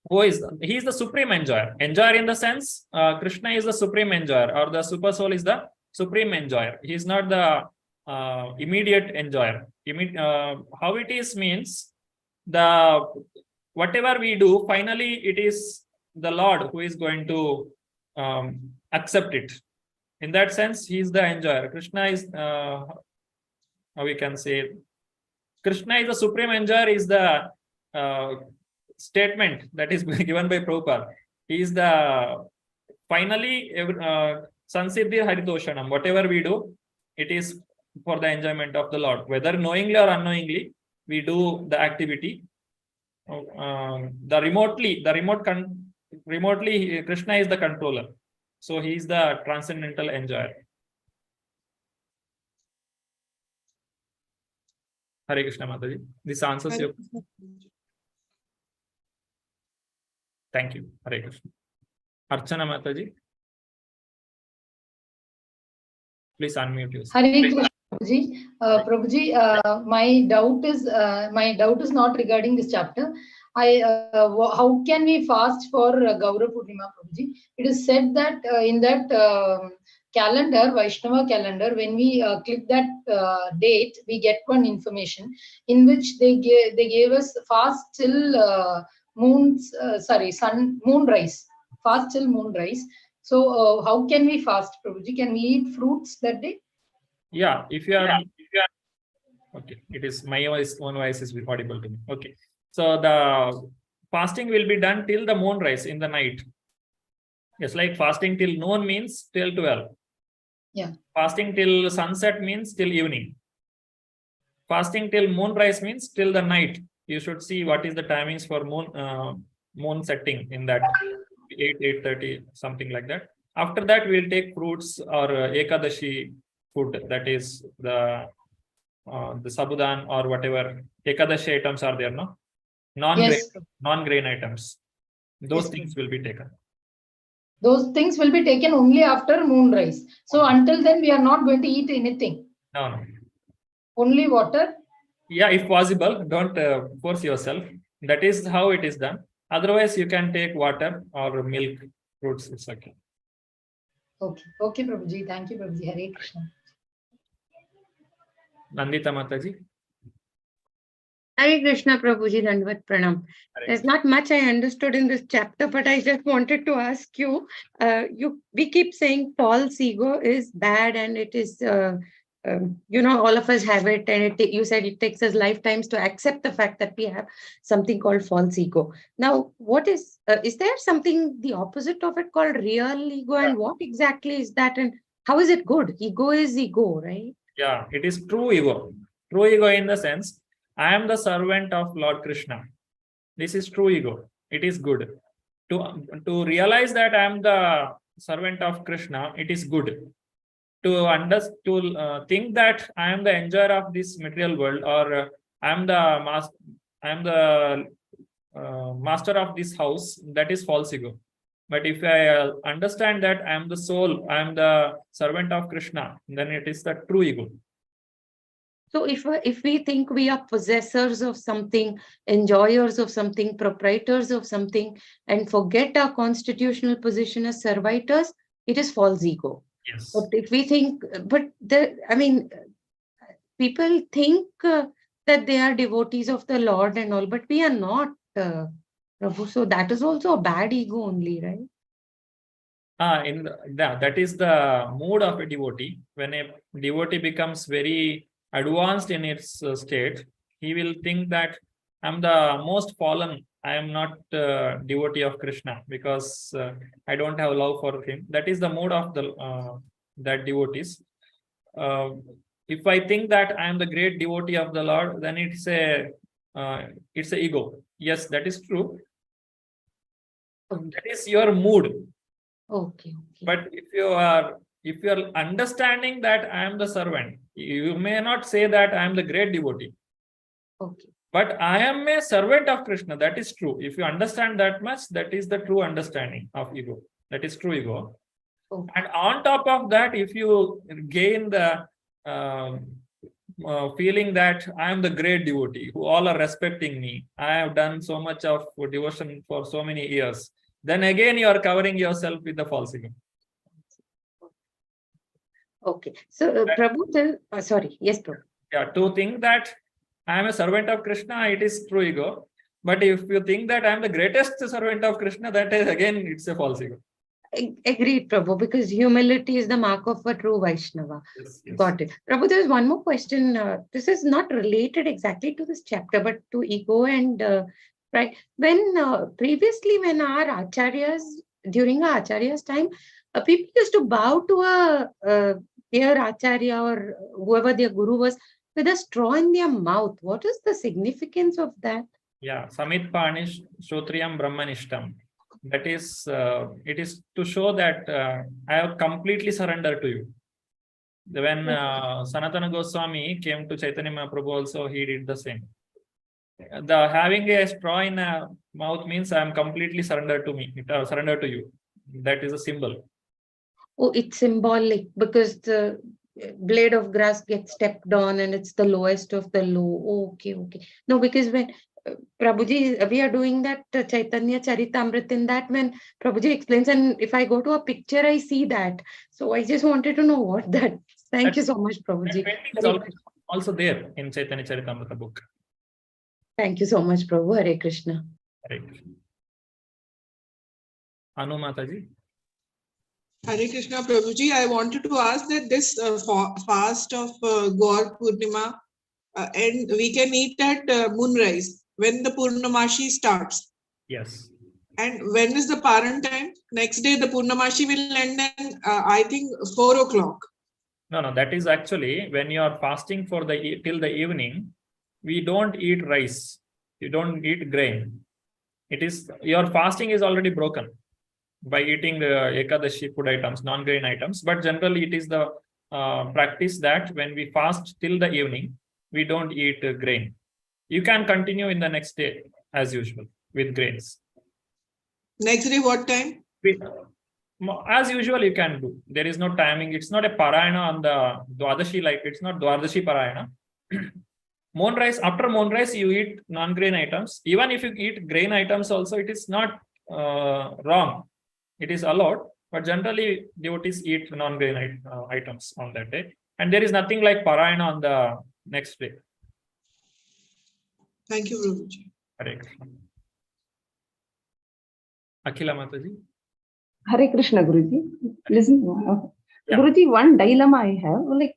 He is the supreme enjoyer. Enjoyer in the sense, Krishna is the supreme enjoyer, or the super soul is the supreme enjoyer. He is not the immediate enjoyer. How it is means, the whatever we do, finally it is the Lord who is going to accept it. In that sense, he is the enjoyer. Krishna is, how we can say, Krishna is the supreme enjoyer is the statement that is given by Prabhupada. He is the finally Sansiddhi Haritoshanam. Whatever we do, it is for the enjoyment of the Lord. Whether knowingly or unknowingly, we do the activity. Remotely, Krishna is the controller. So he is the transcendental enjoyer. Hare Krishna Mataji. This answers your. Thank you. Hare Krishna. Archana Mataji. Please unmute yourself. Hare Krishna, Prabhuji. Prabhuji, my doubt is not regarding this chapter. How can we fast for Gaura Purnima, Prabhuji? It is said that in that calendar, Vaishnava calendar, when we click that date, we get one information in which they gave us fast till moonrise. Fast till moonrise. So how can we fast, Prabhuji? Can we eat fruits that day? Yeah, if you are okay, it is my voice, one voice is audible to me. Okay. So the fasting will be done till the moonrise in the night. Just like fasting till noon means till 12. Yeah. Fasting till sunset means till evening. Fasting till moonrise means till the night. You should see what is the timings for moon setting in that 8:30, something like that. After that, we will take fruits or Ekadashi food, that is the Sabudan or whatever Ekadashi items are there, no? Non-grain items. Those Yes, things will be taken. Those things will be taken only after moonrise. So until then, we are not going to eat anything. No. Only water. Yeah, if possible, don't force yourself. That is how it is done. Otherwise, you can take water or milk, fruits. It's okay. Okay, Prabhuji. Thank you, Prabhuji. Hare Krishna. Nandita Mataji. Hare Krishna, Prabhuji, Dandvat Pranam. There's not much I understood in this chapter, but I just wanted to ask you, we keep saying false ego is bad and it is, all of us have it. And you said it takes us lifetimes to accept the fact that we have something called false ego. Now, what is there something, the opposite of it called real ego? And what exactly is that? And how is it good? Ego is ego, right? Yeah, it is true ego. True ego in the sense, I am the servant of Lord Krishna. This is true ego. It is good. To realize that I am the servant of Krishna, it is good. To think that I am the enjoyer of this material world, or I am the master of this house, that is false ego. But if I understand that I am the soul, I am the servant of Krishna, then it is the true ego. So if we think we are possessors of something, enjoyers of something, proprietors of something, and forget our constitutional position as servitors, it is false ego. Yes. But if we think, people think that they are devotees of the Lord and all, but we are not, Prabhu. So that is also a bad ego only, right? That is the mood of a devotee. When a devotee becomes very advanced in its state, he will think that I'm the most fallen. I am not devotee of Krishna because I don't have love for him. That is the mood of the that devotees. If I think that I am the great devotee of the Lord, then it's a ego. Yes, that is true. That is your mood. Okay. But if you are understanding that I am the servant, you may not say that I am the great devotee. Okay. But I am a servant of Krishna. That is true. If you understand that much, that is the true understanding of ego. That is true ego. Okay. And on top of that, if you gain the feeling that I am the great devotee, who all are respecting me, I have done so much of devotion for so many years, then again you are covering yourself with the false ego. Okay. So, Prabhu, sorry. Yes, Prabhu. Yeah, to think that I am a servant of Krishna, it is true ego. But if you think that I am the greatest servant of Krishna, that is again, it's a false ego. Agreed, Prabhu, because humility is the mark of a true Vaishnava. Yes. Got it. Prabhu, there's one more question. This is not related exactly to this chapter, but to ego and right. When previously, when our acharyas, during our acharyas time, people used to bow to their acharya or whoever their guru was with a straw in their mouth. What is the significance of that? Yeah, Samit Panish Shotriyam Brahmanishtam. That is, it is to show that I have completely surrendered to you. When Sanatana Goswami came to Chaitanya Mahaprabhu also, he did the same. The having a straw in a mouth means I am completely surrendered to me, surrendered to you. That is a symbol. Oh, it's symbolic because the blade of grass gets stepped on and it's the lowest of the low. Okay. No, because when Prabhuji, we are doing that Chaitanya Charitamrit in that when Prabhuji explains, and if I go to a picture, I see that. So I just wanted to know what that. Thank you so much, Prabhuji. That is also there in Chaitanya Charitamrita book. Thank you so much, Prabhu. Hare Krishna. Hare Krishna. Anu Mataji. Hare Krishna Prabhuji, I wanted to ask that this fast of Gaur Purnima, and we can eat at moonrise when the Purnamashi starts. Yes. And when is the Paran time? Next day the Purnamashi will end in I think 4 o'clock. No, that is actually when you are fasting for till the evening, we don't eat rice. You don't eat grain. It is your fasting is already broken by eating the Ekadashi food items, non-grain items. But generally, it is the practice that when we fast till the evening, we don't eat grain. You can continue in the next day as usual with grains. Next day, what time? As usual, you can do. There is no timing. It's not a parayana on the Dwadashi, like it's not Dwadashi parayana. Moonrise, after moonrise, you eat non-grain items. Even if you eat grain items also, it is not wrong. It is allowed, but generally devotees eat non-grain items on that day. And there is nothing like parayana on the next day. Thank you, Prabhuji. Hare Krishna. Akhila Mataji. Hare Krishna, Guruji. Listen, Yeah. Guruji, one dilemma I have, like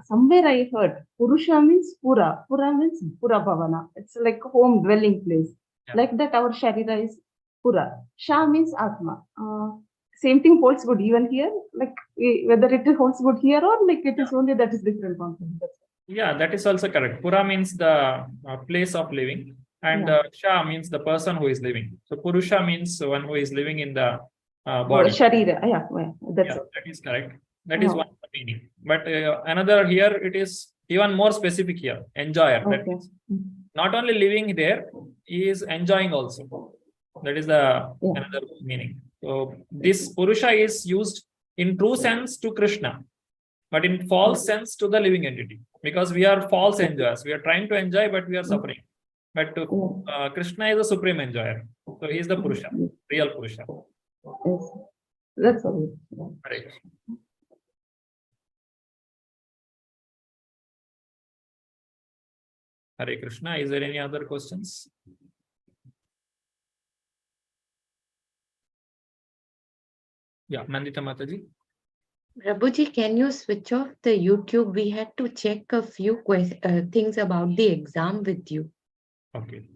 somewhere I heard Purusha means Pura, Pura means Pura Bhavana. It's like home dwelling place. Yeah. Like that our Sharira is Pura. Sha means Atma. Same thing holds good even here, like whether it holds good here or like it is only that is different concept. Yeah, that is also correct. Pura means the place of living, and Sha means the person who is living. So Purusha means one who is living in the body. Sharira, that's it. That is correct. That is one meaning. But another here, it is even more specific here. Enjoyer. That means not only living there, he is enjoying also. That is the another meaning. So this Purusha is used in true sense to Krishna, but in false sense to the living entity, because we are false enjoyers. We are trying to enjoy, but we are suffering. But Krishna is the supreme enjoyer. So he is the Purusha, real Purusha. Yes. That's all. Right. Hare Krishna. Is there any other questions? Yeah, Nandita Mataji. Prabhuji, can you switch off the YouTube? We had to check a few things about the exam with you. Okay.